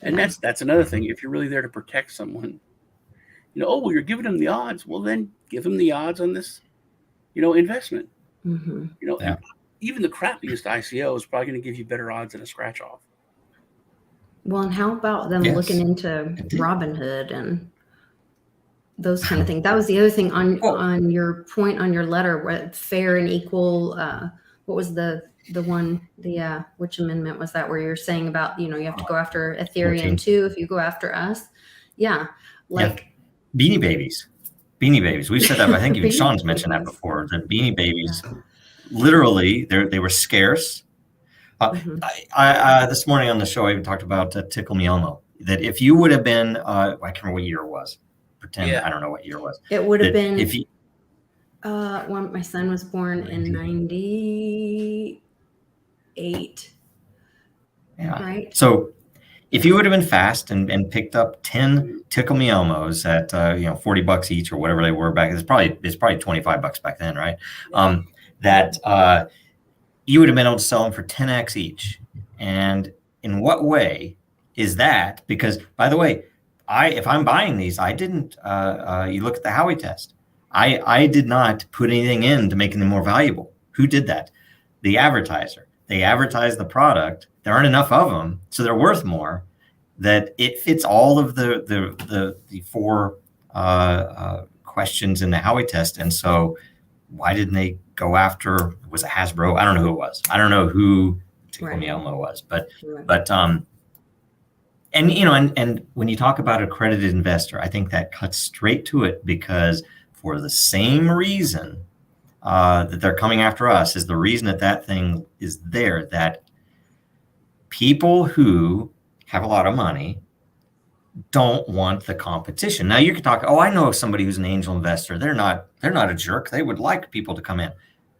And that's another thing. If you're really there to protect someone, you know, well, you're giving them the odds. Well, then give them the odds on this, you know, investment. You know, even the crappiest ICO is probably going to give you better odds than a scratch off. Well, and how about them looking into Robinhood and those kind of things? That was the other thing on your point on your letter, where fair and equal. What was the one? Which amendment was that? Where you're saying about, you know, you have to go after Ethereum 14. Too if you go after us. Yeah, like Beanie Babies. Beanie Babies. We've said that. I think even Sean's mentioned that before. The Beanie Babies, literally, they were scarce. This morning on the show, I even talked about Tickle Me Elmo. That if you would have been, I can't remember what year it was. I don't know what year it was. It would have been if you. When my son was born in 98. Yeah. Right. So if you would have been fast and picked up 10 Tickle Me Elmos at $40 each or whatever they were back, it's probably $25 back then, right? That you would have been able to sell them for 10x each. And in what way is that? Because, by the way, if I'm buying these, I didn't. You look at the Howey test. I did not put anything in to making them more valuable. Who did that? The advertiser. They advertise the product. There aren't enough of them, so they're worth more. That it fits all of the four questions in the Howey test. And so, why didn't they go after? Was it Hasbro? I don't know who it was. I don't know who Tickle Me Elmo was, but and you know, and when you talk about accredited investor, I think that cuts straight to it, because for the same reason that they're coming after us is the reason that thing is there, that people who have a lot of money don't want the competition. Now you can talk, I know somebody who's an angel investor. They're not a jerk. They would like people to come in.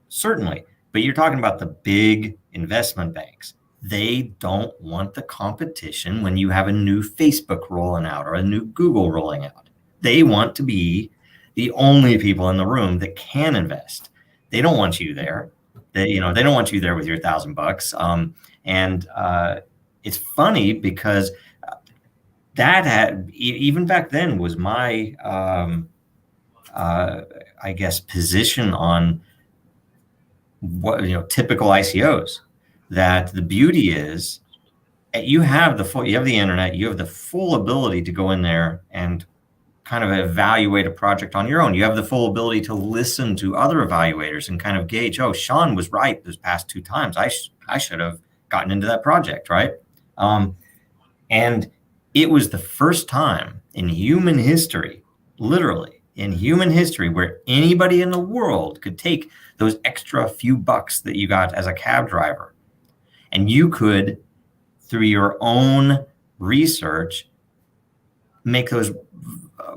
Certainly. But you're talking about the big investment banks. They don't want the competition when you have a new Facebook rolling out or a new Google rolling out. They want to be the only people in the room that can invest. They don't want you there. They don't want you there with your $1,000. It's funny because that had, even back then, was my, I guess, position on what, typical ICOs. That the beauty is you have the internet, you have the full ability to go in there and kind of evaluate a project on your own. You have the full ability to listen to other evaluators and kind of gauge, oh, Sean was right those past 2 times. I should have gotten into that project, right? And it was the first time in human history, literally in human history, where anybody in the world could take those extra few bucks that you got as a cab driver, and you could, through your own research, make those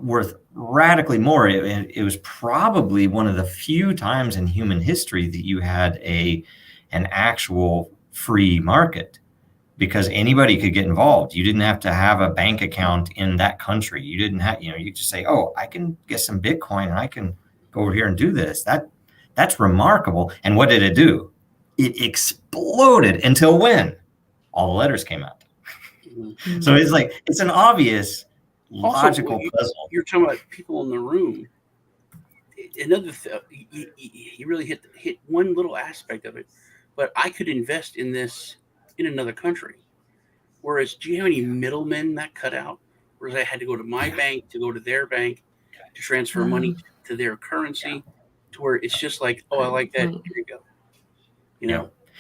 worth radically more. It was probably one of the few times in human history that you had an actual free market, because anybody could get involved. You didn't have to have a bank account in that country. You didn't have, you just say, oh, I can get some Bitcoin and I can go over here and do this. That's remarkable. And what did it do? It exploded until when? All the letters came out. So it's like, it's an obvious logical puzzle. You're talking about people in the room. Another you really hit one little aspect of it, but I could invest in this in another country. Whereas, do you have any middlemen that cut out? Whereas I had to go to my bank to go to their bank to transfer money to their currency, to where it's just like, oh, I like that. Here you go.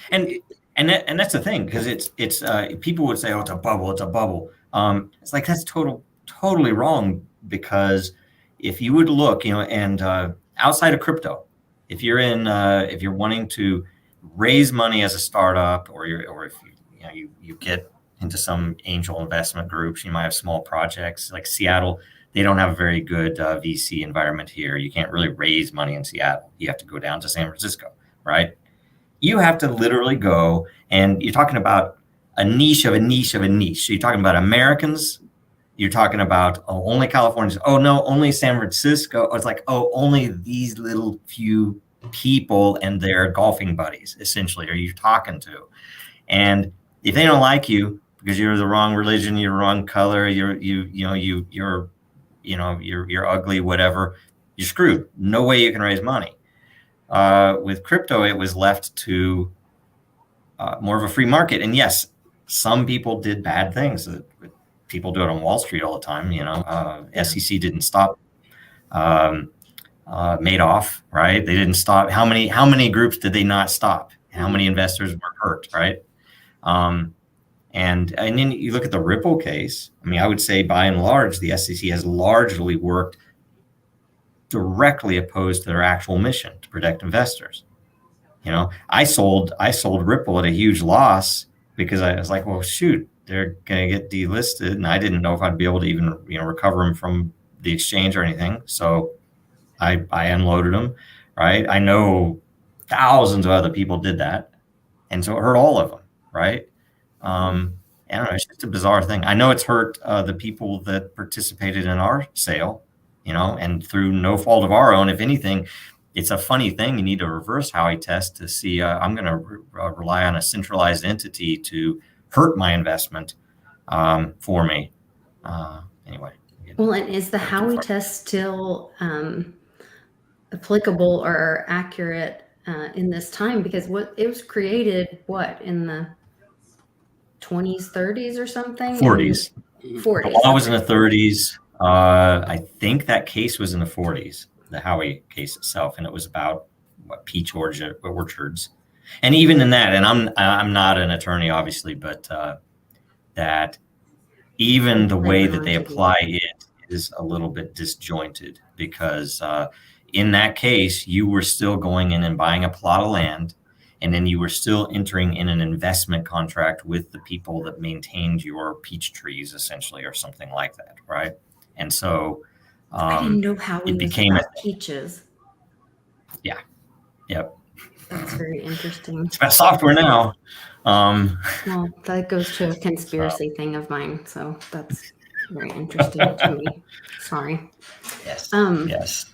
And that's the thing, because it's people would say, oh, it's a bubble. It's like, that's totally wrong, because if you would look, and outside of crypto, if you're wanting to raise money as a startup, or if you get into some angel investment groups, you might have small projects like Seattle. They don't have a very good VC environment here. You can't really raise money in Seattle. You have to go down to San Francisco, right? You have to literally go, and you're talking about a niche of a niche of a niche. So you're talking about Americans. You're talking about only Californians. Oh, no, only San Francisco. It's like, oh, only these little few people and their golfing buddies, essentially, are you talking to. And if they don't like you because you're the wrong religion, you're the wrong color, you're ugly, whatever, you're screwed. No way you can raise money. With crypto, it was left to more of a free market. And yes, some people did bad things. People do it on Wall Street all the time. SEC didn't stop Madoff, right? They didn't stop. How many groups did they not stop? How many investors were hurt, right? And then you look at the Ripple case. I mean, I would say by and large, the SEC has largely worked directly opposed to their actual mission to protect investors. I sold Ripple at a huge loss because I was like, well, shoot, they're going to get delisted, and I didn't know if I'd be able to even recover them from the exchange or anything. So I unloaded them, right? I know thousands of other people did that, and so it hurt all of them, right? I don't know, it's just a bizarre thing. I know it's hurt the people that participated in our sale, and through no fault of our own. If anything, it's a funny thing. You need to reverse Howey test to see, I'm going to rely on a centralized entity to hurt my investment for me. Anyway. Well, and is the Howey test still applicable or accurate in this time? Because it was created, in the 20s, 30s or something? 40s. 40s. The law was in the 30s. I think that case was in the 40s, the Howey case itself, and it was about peach orchards. And even in that, and I'm not an attorney, obviously, but that even the way that they apply it is a little bit disjointed, because in that case, you were still going in and buying a plot of land, and then you were still entering in an investment contract with the people that maintained your peach trees, essentially, or something like that, right? And so I didn't know how it became about peaches. Yeah. Yep. That's very interesting. It's about software now. Well, that goes to a conspiracy thing of mine, so that's very interesting to me. Sorry. Yes. Um, Yes.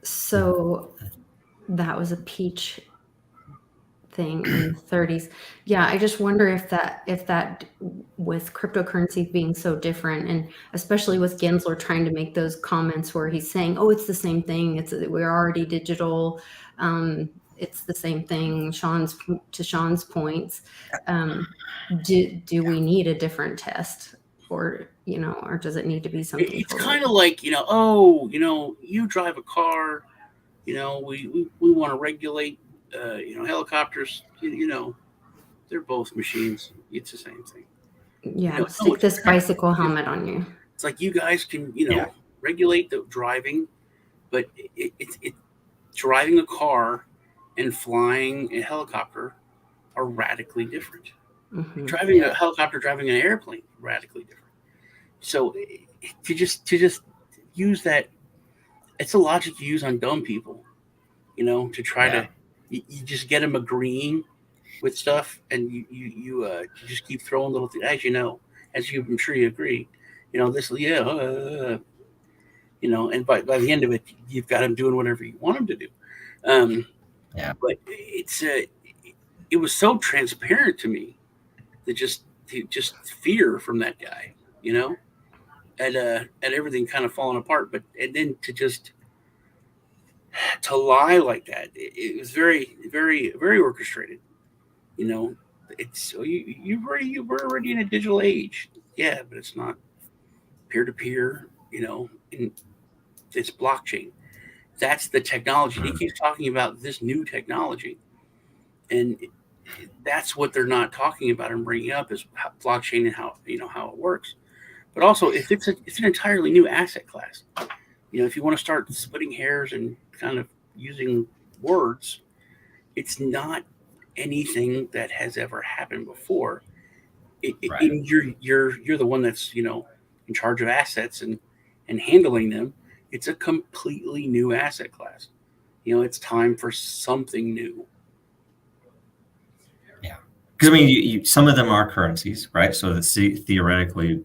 So that was a peach thing in the 30s. Yeah, I just wonder if that with cryptocurrency being so different, and especially with Gensler trying to make those comments where he's saying, "Oh, it's the same thing. We're already digital. It's the same thing." To Sean's points, do we need a different test, or or does it need to be something? It's totally kind of like you drive a car. We want to regulate. Helicopters. They're both machines. It's the same thing. Yeah, stick this bicycle helmet on you. It's like you guys can, Yeah. regulate the driving, but it driving a car and flying a helicopter are radically different. Mhm. Driving a helicopter, driving an airplane, radically different. So to just use that, it's a logic you use on dumb people, to try to you just get them agreeing with stuff, and you just keep throwing little things, I'm sure you agree, this, and by the end of it, you've got them doing whatever you want them to do. But it was so transparent to me that just fear from that guy, at everything kind of falling apart. And then to lie like that, it was very, very, very orchestrated. It's we're already in a digital age, yeah, but it's not peer to peer. And it's blockchain. That's the technology. He keeps talking about this new technology, and that's what they're not talking about and bringing up is blockchain and how it works. But also, if it's an entirely new asset class, if you want to start splitting hairs and kind of using words, it's not anything that has ever happened before. And you're the one that's in charge of assets and handling them. It's a completely new asset class. It's time for something new. Yeah, because I mean, some of them are currencies, right? So theoretically,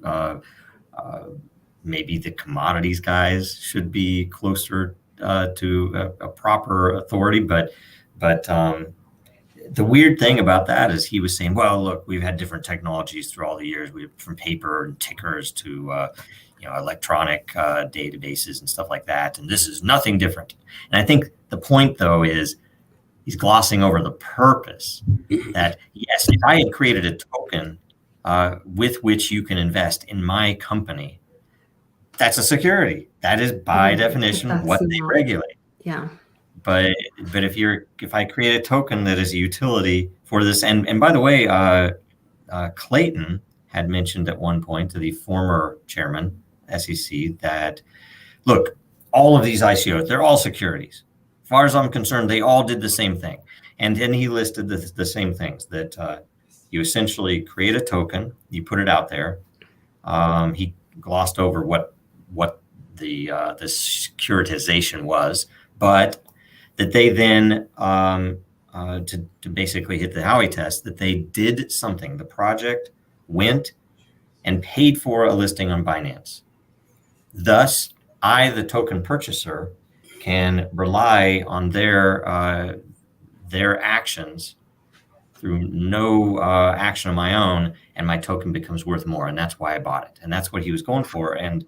maybe the commodities guys should be closer to a proper authority, but the weird thing about that is he was saying, well, look, we've had different technologies through all the years. From paper and tickers to electronic databases and stuff like that, and this is nothing different. And I think the point, though, is he's glossing over the purpose that, yes, if I had created a token with which you can invest in my company, that's a security. That is by definition what they regulate. Yeah. But if I create a token that is a utility for this, and by the way, Clayton had mentioned at one point to the former chairman, SEC, that look, all of these ICOs, they're all securities. As far as I'm concerned, they all did the same thing. And then he listed the same things, that you essentially create a token, you put it out there. He glossed over what the securitization was, but that they then, to basically hit the Howey test, that they did something. The project went and paid for a listing on Binance. Thus, I, the token purchaser, can rely on their actions through no action of my own, and my token becomes worth more. And that's why I bought it. And that's what he was going for. And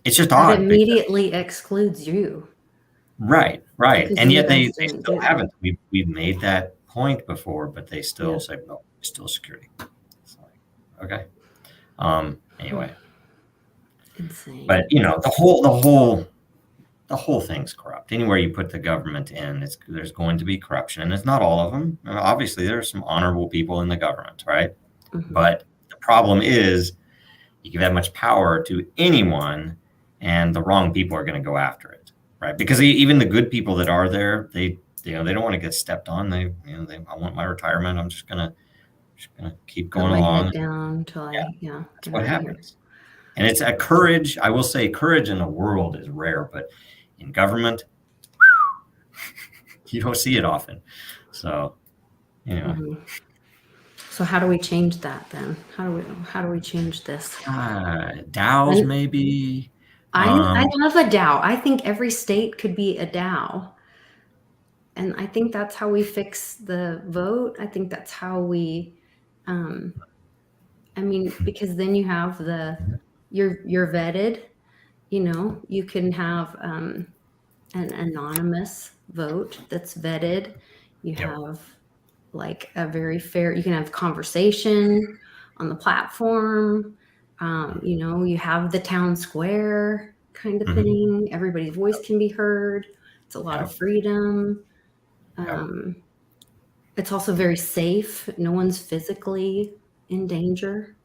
it's just odd. It immediately excludes you. Right. Because And you yet they guys didn't still do haven't. We've made that point before, but they still say, no, it's still security. It's like, okay. Anyway. Insane. But the whole thing's corrupt. Anywhere you put the government in, there's going to be corruption, and it's not all of them. Obviously, there are some honorable people in the government, right? Mhm. But the problem is, you give that much power to anyone, and the wrong people are going to go after it, right? Because even the good people that are there, they don't want to get stepped on. I want my retirement. I'm just gonna keep going along. Head down till That's what happens. And it's a courage. I will say, courage in the world is rare, but in government, you don't see it often. So anyway. Mm-hmm. So how do we change that then? How do we change this? DAOs maybe. I love a DAO. I think every state could be a DAO. And I think that's how we fix the vote. I think that's how we, because then you have you're vetted, you can have an anonymous vote that's vetted. You have like a very fair, you can have conversation on the platform. You have the town square kind of thing. Everybody's voice can be heard. It's a lot of freedom. It's also very safe. No one's physically in danger.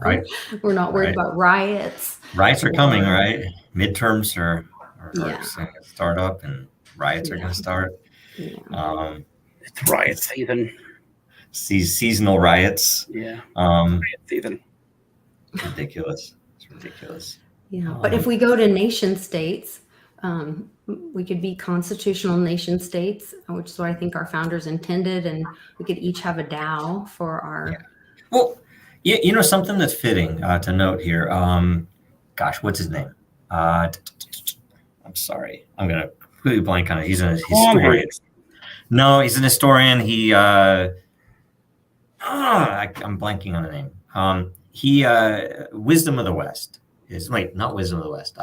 Right. We're not worried about riots. Riots are coming, right? Midterms are start up, and riots are going to start. Yeah. It's riot season. Seasonal riots. Yeah. Riot season. Ridiculous. It's ridiculous. Yeah. But if we go to nation states, we could be constitutional nation states, which is what I think our founders intended, and we could each have a DAO for our. Yeah. Well, something that's fitting to note here. What's his name? I'm sorry, I'm gonna completely blank on it. He's a historian. No, he's an historian. He, I'm blanking on the name. Wisdom of the West. Not Wisdom of the West.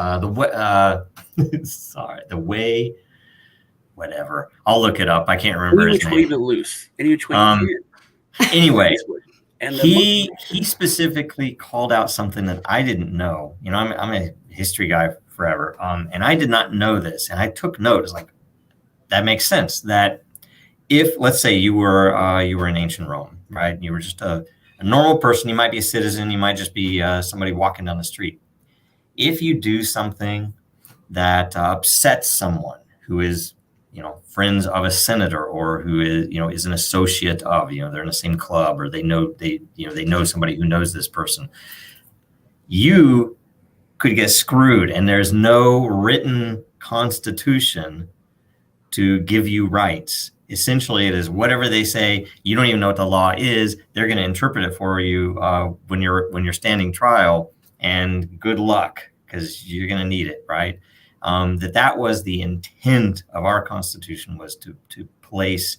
The way, whatever. I'll look it up. I can't remember his name. Leave it loose. Anyway, he specifically called out something that I didn't know. I'm a history guy forever, and I did not know this, and I took note. It's like, that makes sense. That if, let's say, you were in ancient Rome, right? You were just a normal person. You might be a citizen. You might just be somebody walking down the street. If you do something that upsets someone who is, friends of a senator, or who is an associate of, they're in the same club, or they know somebody who knows this person, you could get screwed, and there's no written constitution to give you rights. Essentially, it is whatever they say. You don't even know what the law is. They're going to interpret it for you when you're standing trial, and good luck, because you're going to need it, right? That was the intent of our Constitution, was to place,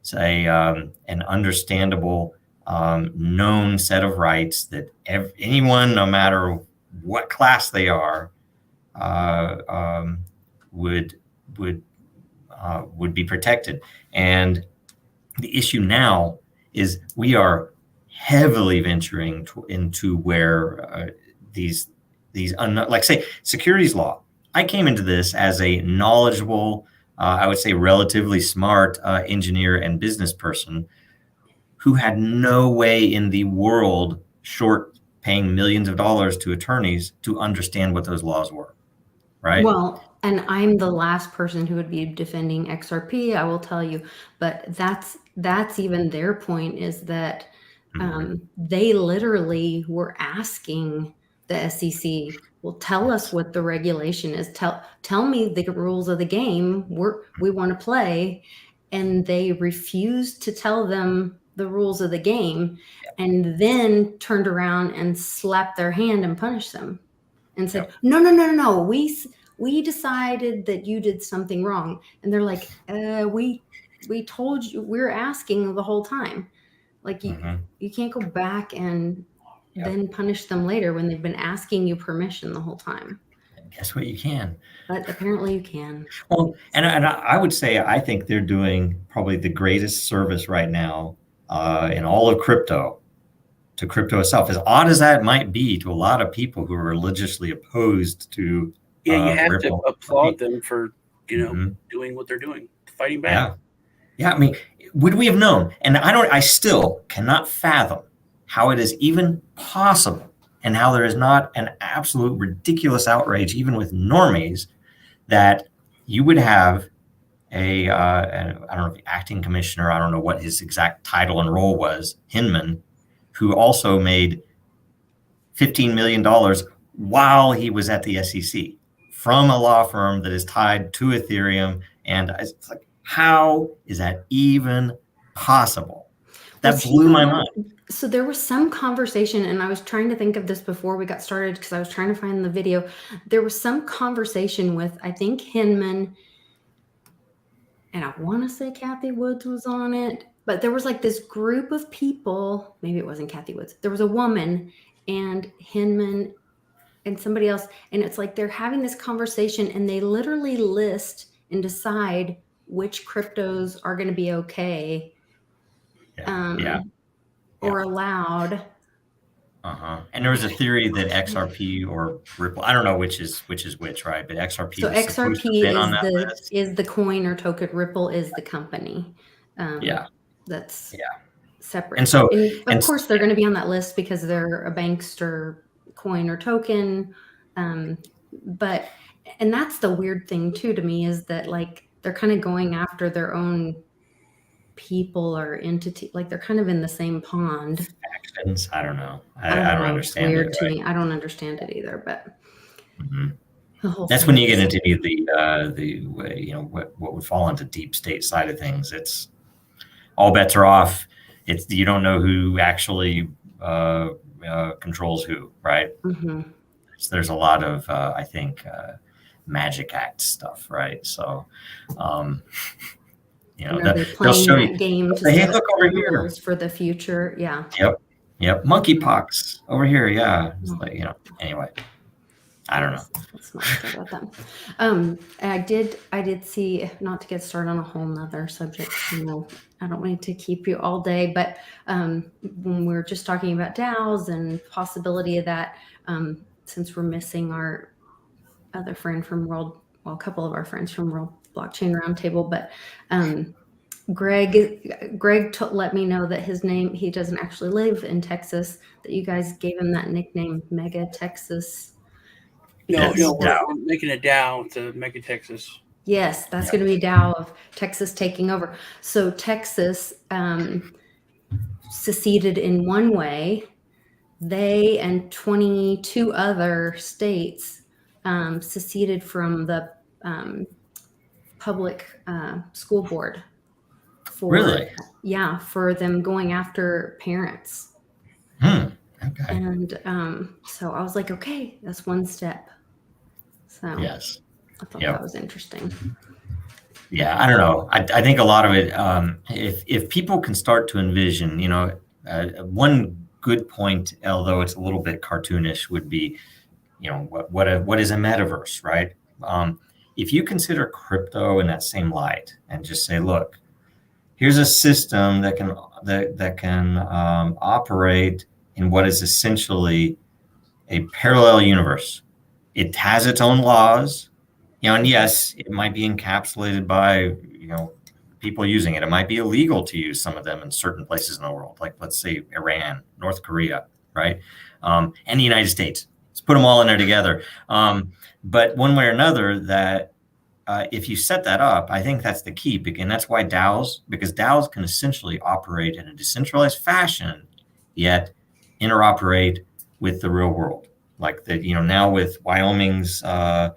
say, an understandable, known set of rights that anyone, no matter what class they are, would be protected. And the issue now is we are heavily venturing into where these like, say, securities law. I came into this as a knowledgeable, I would say relatively smart engineer and business person who had no way in the world, short paying millions of dollars to attorneys, to understand what those laws were, right? Well, and I'm the last person who would be defending XRP, I will tell you, but that's even their point, is that they literally were asking the SEC, well, tell us what the regulation is. Tell me the rules of the game we want to play. And they refused to tell them the rules of the game, and then turned around and slapped their hand and punished them and said, no, we decided that you did something wrong. And they're like, we told you, we're asking the whole time. Like, you can't go back and then punish them later when they've been asking you permission the whole time. Guess what? You can. But apparently you can. Well, and I would say, I think they're doing probably the greatest service right now in all of crypto, to crypto itself. As odd as that might be to a lot of people who are religiously opposed to you have Ripple. to applaud them for doing what they're doing, fighting back. I mean, would we have known? And I still cannot fathom how it is even possible, and how there is not an absolute ridiculous outrage, even with normies, that you would have I don't know, the acting commissioner, I don't know what his exact title and role was, Hinman, who also made $15 million while he was at the SEC from a law firm that is tied to Ethereum. And it's like, how is that even possible? That blew my mind. So there was some conversation, and I was trying to think of this before we got started because I was trying to find the video. There was some conversation with, I think, Hinman, and I want to say Kathy Woods was on it, but there was like this group of people. Maybe it wasn't Kathy Woods. There was a woman and Hinman and somebody else, and it's like they're having this conversation, and they literally list and decide which cryptos are going to be okay. Or allowed. And there was a theory that XRP or Ripple, I don't know which is which, right? But XRP. So XRP is the coin or token. Ripple is the company. That's separate. And so, of course, they're going to be on that list because they're a bankster coin or token. But that's the weird thing too to me, is that like they're kind of going after their own people or entity, like they're kind of in the same pond. Actions, I don't know. I don't understand. It's weird to me. I don't understand it either. But that's when you get into the what would fall into deep state side of things. It's all bets are off. It's, you don't know who actually controls who, right? So there's a lot of I think magic act stuff, right? So they'll show you game to hey, look over here for the future. Yep. Monkeypox over here. Yeah. It's like, anyway, I don't know. Let's not talk about that. I did see, not to get started on a whole nother subject, I don't want to keep you all day, but when we were just talking about DAOs and possibility of that, since we're missing our other friend from a couple of our friends from World Blockchain Roundtable, but Greg let me know that his name, he doesn't actually live in Texas, that you guys gave him that nickname, Mega Texas. No, we're making a DAO to Mega Texas. Yes, that's going to be a DAO of Texas taking over. So Texas seceded in one way. They and 22 other states seceded from the public school board. For them going after parents. Okay. And so I was like, okay, that's one step. So yes, I thought that was interesting. Yeah, I don't know. I think a lot of it, if people can start to envision, one good point, although it's a little bit cartoonish, would be, what is a metaverse, right? If you consider crypto in that same light and just say, look, here's a system that can operate in what is essentially a parallel universe. It has its own laws, and yes, it might be encapsulated by people using it. It might be illegal to use some of them in certain places in the world, like let's say Iran, North Korea, right, and the United States. Let's put them all in there together. But one way or another, that if you set that up, I think that's the key, and that's why because DAOs can essentially operate in a decentralized fashion, yet interoperate with the real world. Like now with Wyoming's, the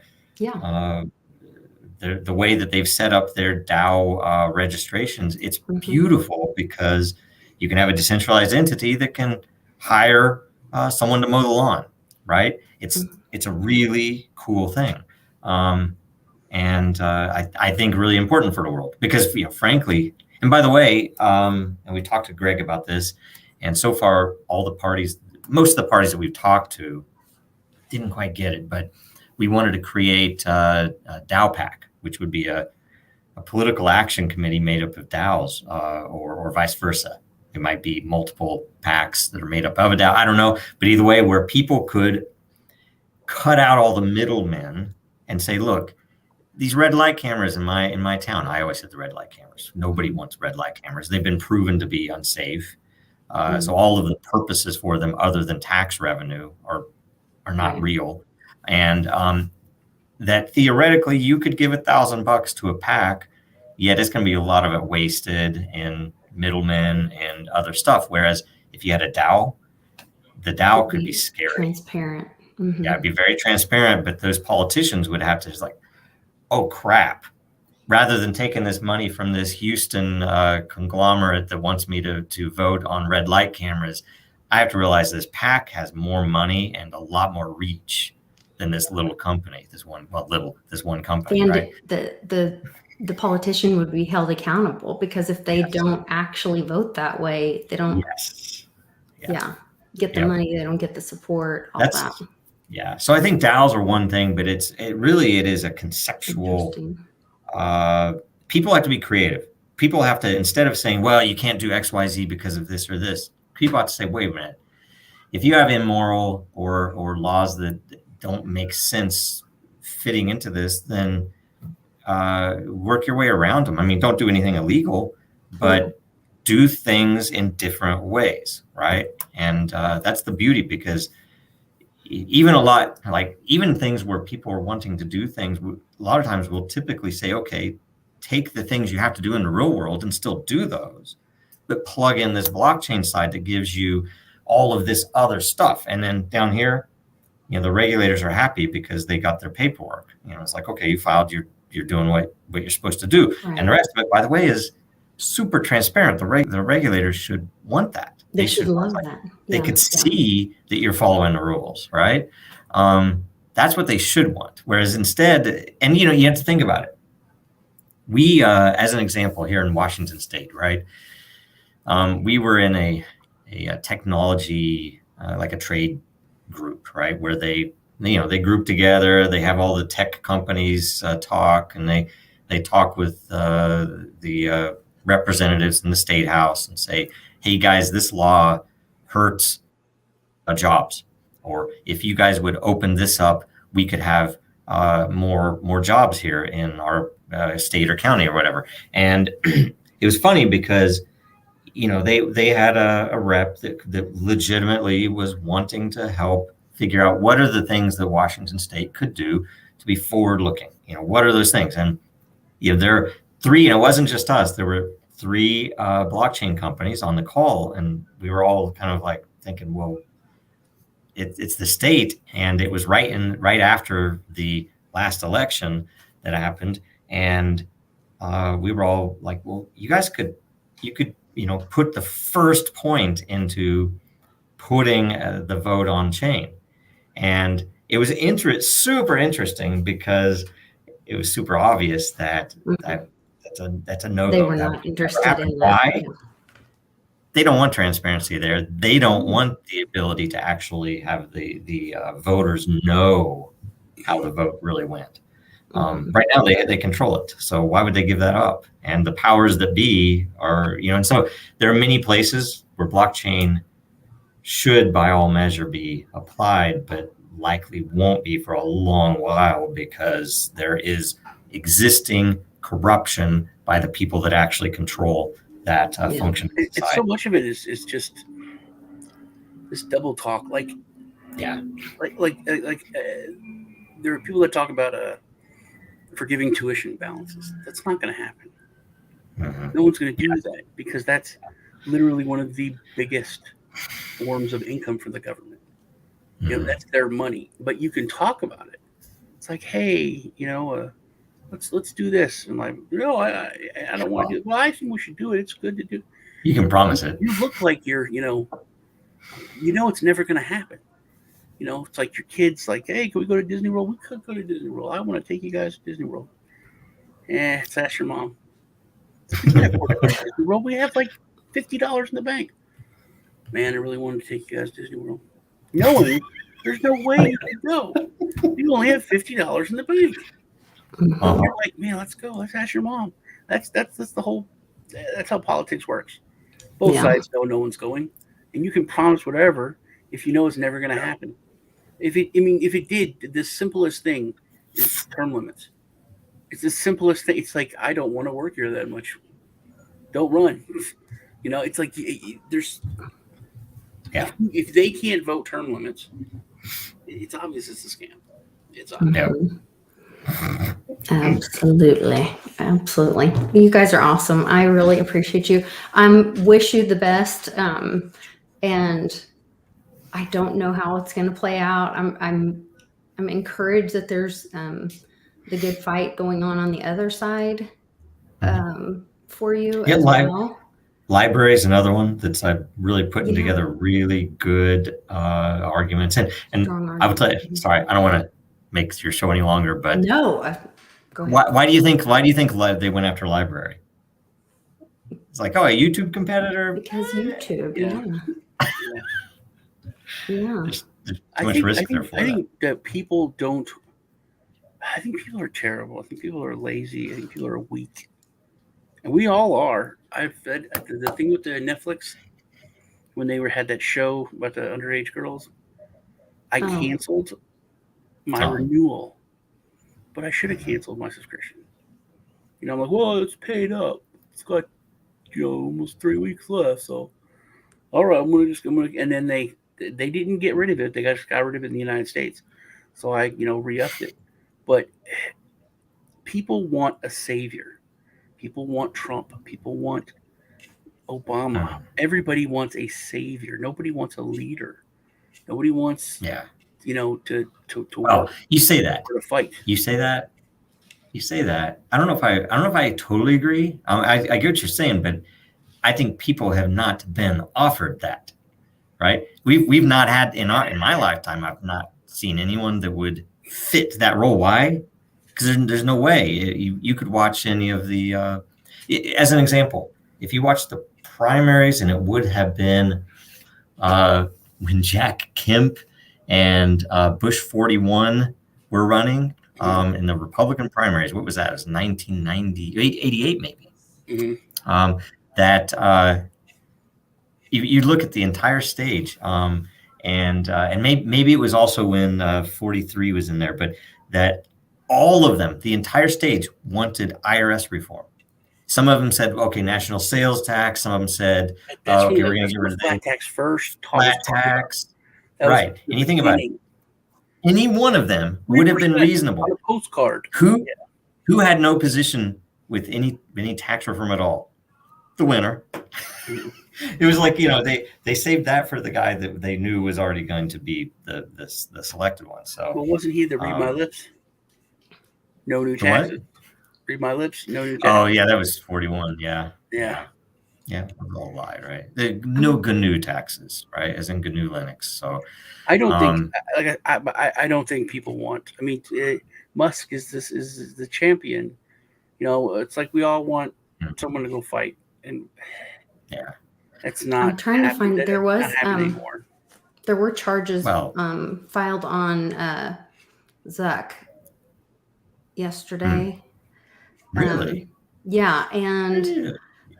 way that they've set up their DAO registrations, it's beautiful because you can have a decentralized entity that can hire someone to mow the lawn, right? It's a really cool thing. And I think really important for the world because, frankly, and by the way, and we talked to Greg about this, and so far most of the parties that we've talked to didn't quite get it, but we wanted to create a DAO PAC, which would be a political action committee made up of DAOs or vice versa. It might be multiple PACs that are made up of a DAO. I don't know, but either way, where people could cut out all the middlemen and say, look, these red light cameras in my town, I always hit the red light cameras. Nobody wants red light cameras. They've been proven to be unsafe. So all of the purposes for them other than tax revenue are not real. And that theoretically you could give $1,000 to a PAC, yet it's going to be a lot of it wasted in middlemen and other stuff. Whereas if you had a DAO, the DAO could be scary. Transparent. Yeah, it'd be very transparent, but those politicians would have to just like, oh crap. Rather than taking this money from this Houston conglomerate that wants me to vote on red light cameras, I have to realize this PAC has more money and a lot more reach than this little company, this one company, And right? the politician would be held accountable, because if they don't actually vote that way, they don't get the money, they don't get the support, all that. Yeah. So I think DAOs are one thing, but it is a conceptual. People have to be creative. People have to, instead of saying, well, you can't do XYZ because of this or this, people have to say, wait a minute. If you have immoral or laws that don't make sense fitting into this, then work your way around them. I mean, don't do anything illegal, but do things in different ways, right? And that's the beauty, because even things where people are wanting to do things, a lot of times we'll typically say, okay, take the things you have to do in the real world and still do those, but plug in this blockchain side that gives you all of this other stuff. And then down here, the regulators are happy because they got their paperwork. It's like, okay, you filed, you're doing what you're supposed to do. Right. And the rest of it, by the way, is super transparent. The regulators should want that. They should love that. They could see that you're following the rules, right? That's what they should want. Whereas instead, and you have to think about it. We, as an example, here in Washington State, right? We were in a technology, like a trade group, right? Where they group together. They have all the tech companies talk, and they talk with the representatives in the state house and say, hey guys, this law hurts jobs, or if you guys would open this up, we could have more jobs here in our state or county or whatever. And it was funny because they had a rep that legitimately was wanting to help figure out what are the things that Washington State could do to be forward looking. What are those things? And there are three, and it wasn't just us. There were three blockchain companies on the call, and we were all kind of like thinking, well, it's the state, and it was right after the last election that happened, and we were all like, well, you could put the first point into putting the vote on chain. And it was super interesting because it was super obvious that that's a no-go. They were not interested in that. Why? They don't want transparency there. They don't want the ability to actually have the voters know how the vote really went. Right now, they control it. So why would they give that up? And the powers that be are, and so there are many places where blockchain should, by all measure, be applied, but likely won't be for a long while because there is existing corruption by the people that actually control that function. It's so much of it is just this double talk. Like there are people that talk about forgiving tuition balances. That's not going to happen. Mm-hmm. No one's going to do that because that's literally one of the biggest forms of income for the government. Mm-hmm. That's their money. But you can talk about it. It's like, hey, let's do this. And like, no, I don't want to do it. Well, I think we should do it. It's good to do. You can promise it. You look like you're, it's never going to happen. It's like your kids like, hey, can we go to Disney World? We could go to Disney World. I want to take you guys to Disney World. Let's ask your mom. Disney World, we have like $50 in the bank. Man, I really wanted to take you guys to Disney World. There's no way you can go. You only have $50 in the bank. You're like, man, let's go. Let's ask your mom. That's the whole. That's how politics works. Both sides know no one's going, and you can promise whatever if you know it's never going to happen. If it did, the simplest thing is term limits. It's the simplest thing. It's like, I don't want to work here that much. Don't run. It's like there's. Yeah. If they can't vote term limits, it's obvious it's a scam. It's obvious. Absolutely. You guys are awesome. I really appreciate you. Wish you the best. And I don't know how it's going to play out. I'm encouraged that there's the good fight going on the other side for you Yeah, as well. Library is another one that's really putting Yeah. together really good arguments. And Strong I would tell you, arguments. sorry, I don't want to make your show any longer, but No, go ahead. why do you think they went after Library? It's like, oh, a YouTube competitor? Because YouTube, Yeah. yeah. There's too much risk there for I think that people don't. I think people are terrible. I think people are lazy. I think people are weak, and we all are. I've said the thing with the Netflix when they had that show about the underage girls. I canceled my renewal, but I should have canceled my subscription. You know, I'm like, well, it's paid up. It's got, almost 3 weeks left. So, all right, I'm gonna, and then they didn't get rid of it. They just got rid of it in the United States. So I, re-upped it. But people want a savior. People want Trump. People want Obama. Everybody wants a savior. Nobody wants a leader. Nobody wants, to well, you say that. To fight. You say that. I don't know if I totally agree. I get what you're saying, but I think people have not been offered that, right? We've not had in my lifetime. I've not seen anyone that would fit that role. Why? Because there's no way you could watch any of the. As an example, if you watch the primaries, and it would have been when Jack Kemp and Bush 41 were running. In the Republican primaries, what was that? It was 1990, 88 maybe. Mm-hmm. You look at the entire stage, and maybe it was also when 43 was in there, but that all of them, the entire stage, wanted IRS reform. Some of them said, okay, national sales tax. Some of them said, okay, we're going to get rid of flat tax first. Flat tax, right? And you think about it. Any one of them would have been reasonable. On a postcard. Who had no position with any tax reform at all? The winner. It was like, they saved that for the guy that they knew was already going to be the selected one. So, well, wasn't he the read my lips? No new taxes. Read my lips. No new taxes. Oh yeah, that was 41. Yeah. Yeah, it was all a lie, right? No GNU taxes, right? As in GNU Linux. So I don't think, I don't think people want. I mean, Musk is the champion. It's like we all want someone to go fight, and it's not. I'm trying to find. There were charges filed on Zuck yesterday. Really? Yeah, and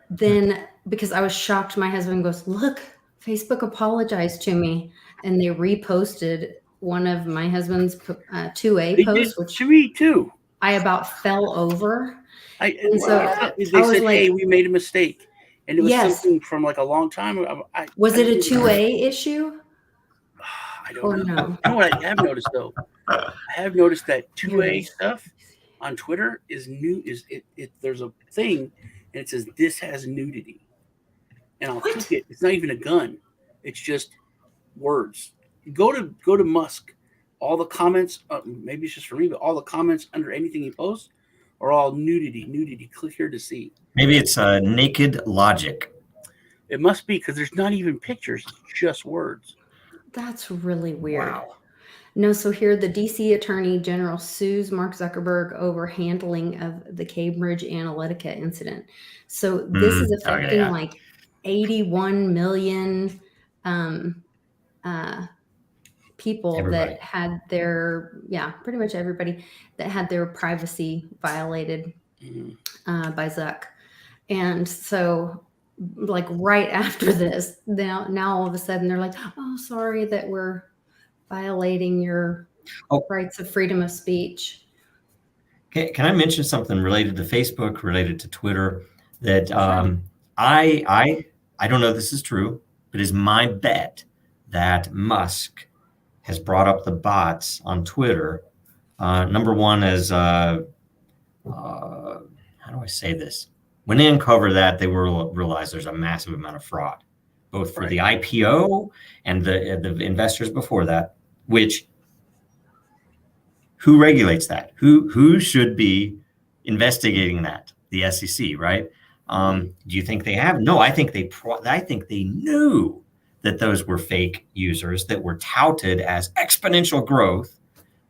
then because I was shocked, my husband goes, "Look, Facebook apologized to me," and they reposted one of my husband's 2A posts, which to me too. I about fell over. They said, like, "Hey, we made a mistake," and it was something from like a long time ago. Was it a 2A issue? I don't know. You know what I have noticed though? I have noticed that 2A stuff on Twitter is new. There's a thing, and it says this has nudity. And I'll click it. It's not even a gun. It's just words. Go to Musk. All the comments, maybe it's just for me, but all the comments under anything he posts are all nudity. Click here to see. Maybe it's naked logic. It must be because there's not even pictures. It's just words. That's really weird. Wow. No, so here the DC Attorney General sues Mark Zuckerberg over handling of the Cambridge Analytica incident. So this is affecting like 81 million people that had their, pretty much everybody that had their privacy violated by Zuck. And so like right after this, now all of a sudden they're like, oh, sorry that we're violating your rights of freedom of speech. Can I mention something related to Facebook, related to Twitter, that I don't know if this is true, but is my bet that Musk has brought up the bots on Twitter. Number one is, how do I say this? When they uncover that, they will realize there's a massive amount of fraud, both for the IPO and the investors before that, which who regulates that? Who should be investigating that? The SEC, right? Do you think they have? No, I think they knew that those were fake users that were touted as exponential growth.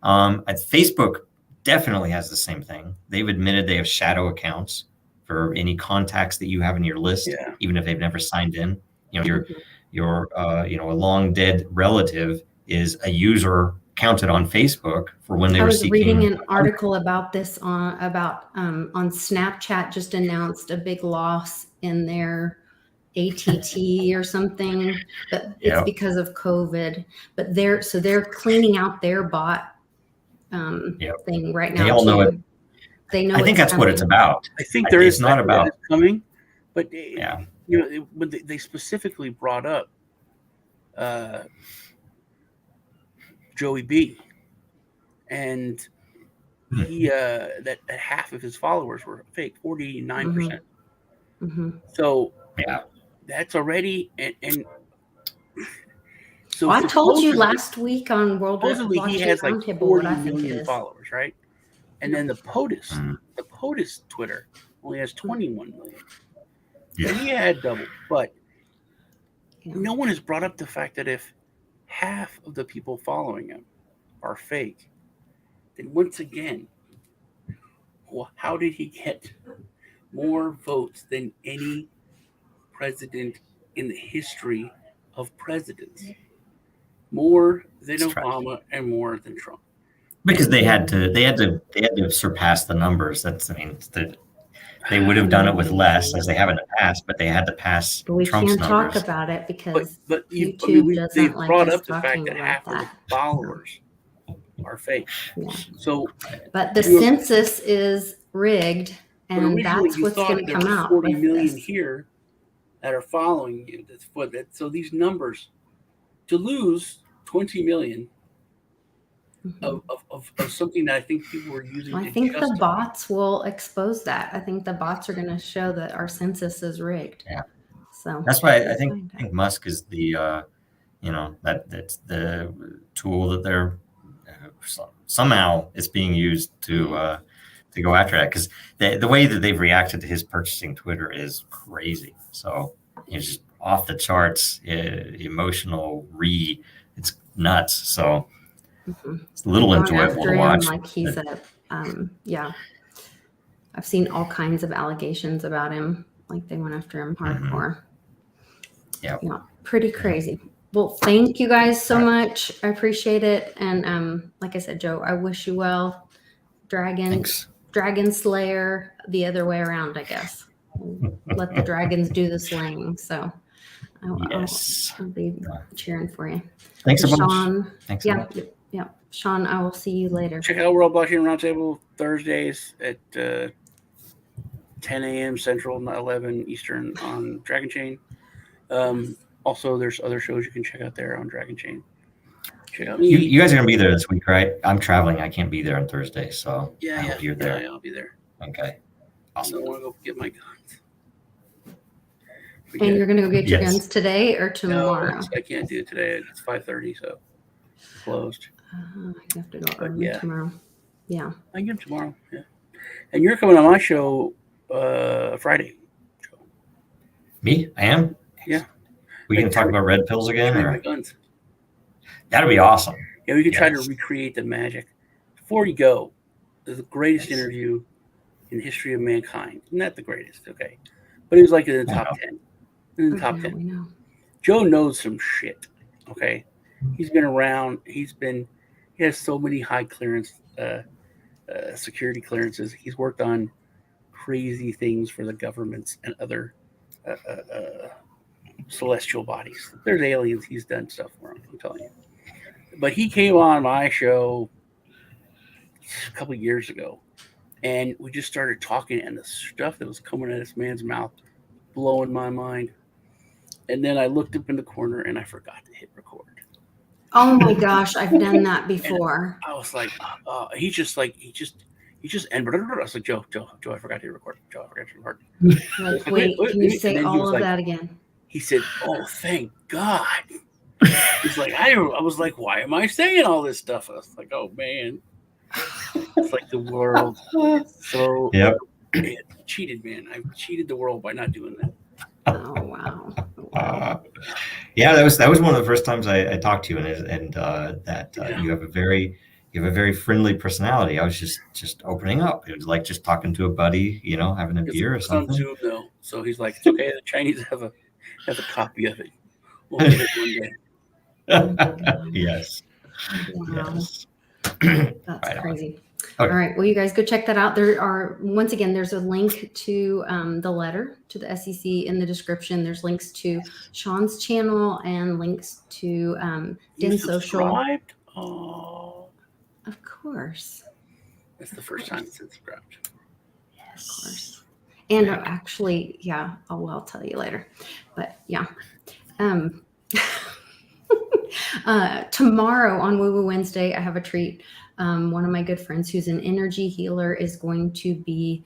Facebook definitely has the same thing. They've admitted they have shadow accounts for any contacts that you have in your list, even if they've never signed in. You know, your a long dead relative is a user counted on Facebook for when they were seeking. I was reading an article about this on Snapchat just announced a big loss in their ATT or something, but it's because of COVID. But they're cleaning out their bot thing right now. They all know it. They know. I think that's what it's about. I think there is not about coming, but when they specifically brought up Joey B, and he that half of his followers were fake, 49%. So that's already and so I told you last week on World supposedly he has like 40 million followers, right? And then the POTUS Twitter only has 21 million. So he had double, but no one has brought up the fact that if half of the people following him are fake, then once again, how did he get more votes than any president in the history of presidents? More than Obama and more than Trump. Because they had to surpass the numbers. They would have done it with less, as they have in the past, but they had to pass Trump's numbers. We can't talk about it because they've brought up the fact that half of the followers are fake. So, but the census is rigged, and that's what's going to come out. 40 million here that are following you. So these numbers, to lose 20 million of something that I think people were using. I think the bots will expose that. I think the bots are going to show that our census is rigged. Yeah. So that's why I think Musk is the, that's the tool that they're somehow it's being used to go after that, because the way that they've reacted to his purchasing Twitter is crazy. So it's just off the charts, emotional it's nuts. So it's a little enjoyable to watch. Like he's I've seen all kinds of allegations about him. Like they went after him hardcore. Yeah, pretty crazy. Well, thank you guys so much. I appreciate it. And like I said, Joe, I wish you well. Dragon Slayer, the other way around, I guess. Let the dragons do the slaying. So I'll be cheering for you. Thanks a bunch. Sean. Thanks a bunch. Yeah. Sean, I will see you later. Check out World Blockchain Roundtable Thursdays at 10 a.m. Central, 11 Eastern on Dragonchain. Also, there's other shows you can check out there on Dragonchain. Check out me. You guys are going to be there this week, right? I'm traveling. I can't be there on Thursday, so I hope you're there. Yeah, I'll be there. Okay. Awesome. I want to go get my guns. And you're going to go get your guns today or tomorrow? No, I can't do it today. It's 5:30, so it's closed. I have to go early tomorrow. Yeah. I can get them tomorrow. Yeah. And you're coming on my show Friday. Me? I am? Yeah. We can talk about red pills again? My guns. That'd be awesome. Yeah, we can try to recreate the magic. Before you go, there's the greatest interview in the history of mankind. Not the greatest, okay. But it was like in the top 10. In the top 10. We know. Joe knows some shit, okay? He's been around. He has so many high clearance, security clearances. He's worked on crazy things for the governments and other celestial bodies. There's aliens. He's done stuff for them, I'm telling you. But he came on my show a couple of years ago, and we just started talking, and the stuff that was coming out of this man's mouth blowing my mind. And then I looked up in the corner, and I forgot to hit record. Oh my gosh, I've done that before. I was like, he just, and I was like, Joe, I forgot to record. Joe, I forgot to record. Like, wait, can you say all of that again? He said, "Oh, thank God." He's like, I was like, why am I saying all this stuff? I was like, oh man, it's like the world. So Yep. it cheated, man. I cheated the world by not doing that. Oh wow. Yeah, that was one of the first times I talked to you, and that Yeah. you have a very friendly personality. I was just opening up. It was like just talking to a buddy, having a beer or It's on something. Zoom though, so he's like, it's okay. The Chinese have a copy of it. We'll get it one day. Yes. Wow. Yes. That's Right on. crazy. Okay. All right. Well, you guys go check that out. There's a link to the letter to the SEC in the description. There's links to Sean's channel and links to You Den Social. subscribed? Oh, Of course. that's the first time it's subscribed. Of course. And actually, yeah, I'll tell you later. But yeah. Tomorrow on Woo Woo Wednesday, I have a treat. One of my good friends who's an energy healer is going to be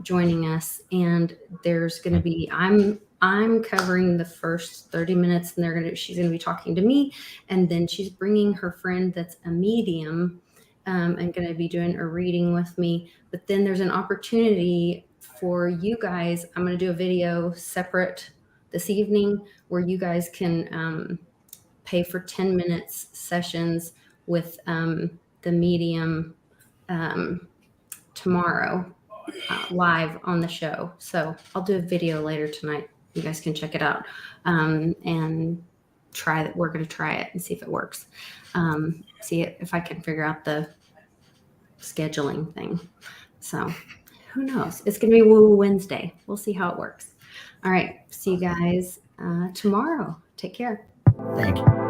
joining us, and there's going to be I'm covering the first 30 minutes, and she's going to be talking to me, and then she's bringing her friend that's a medium and going to be doing a reading with me. But then there's an opportunity for you guys. I'm going to do a video separate this evening where you guys can pay for 10 minutes sessions with the medium tomorrow live on the show. So I'll do a video later tonight. You guys can check it out and try that. We're going to try it and see if it works. See if I can figure out the scheduling thing. So who knows? It's going to be Woo Wednesday. We'll see how it works. All right. See you guys tomorrow. Take care. Thank you.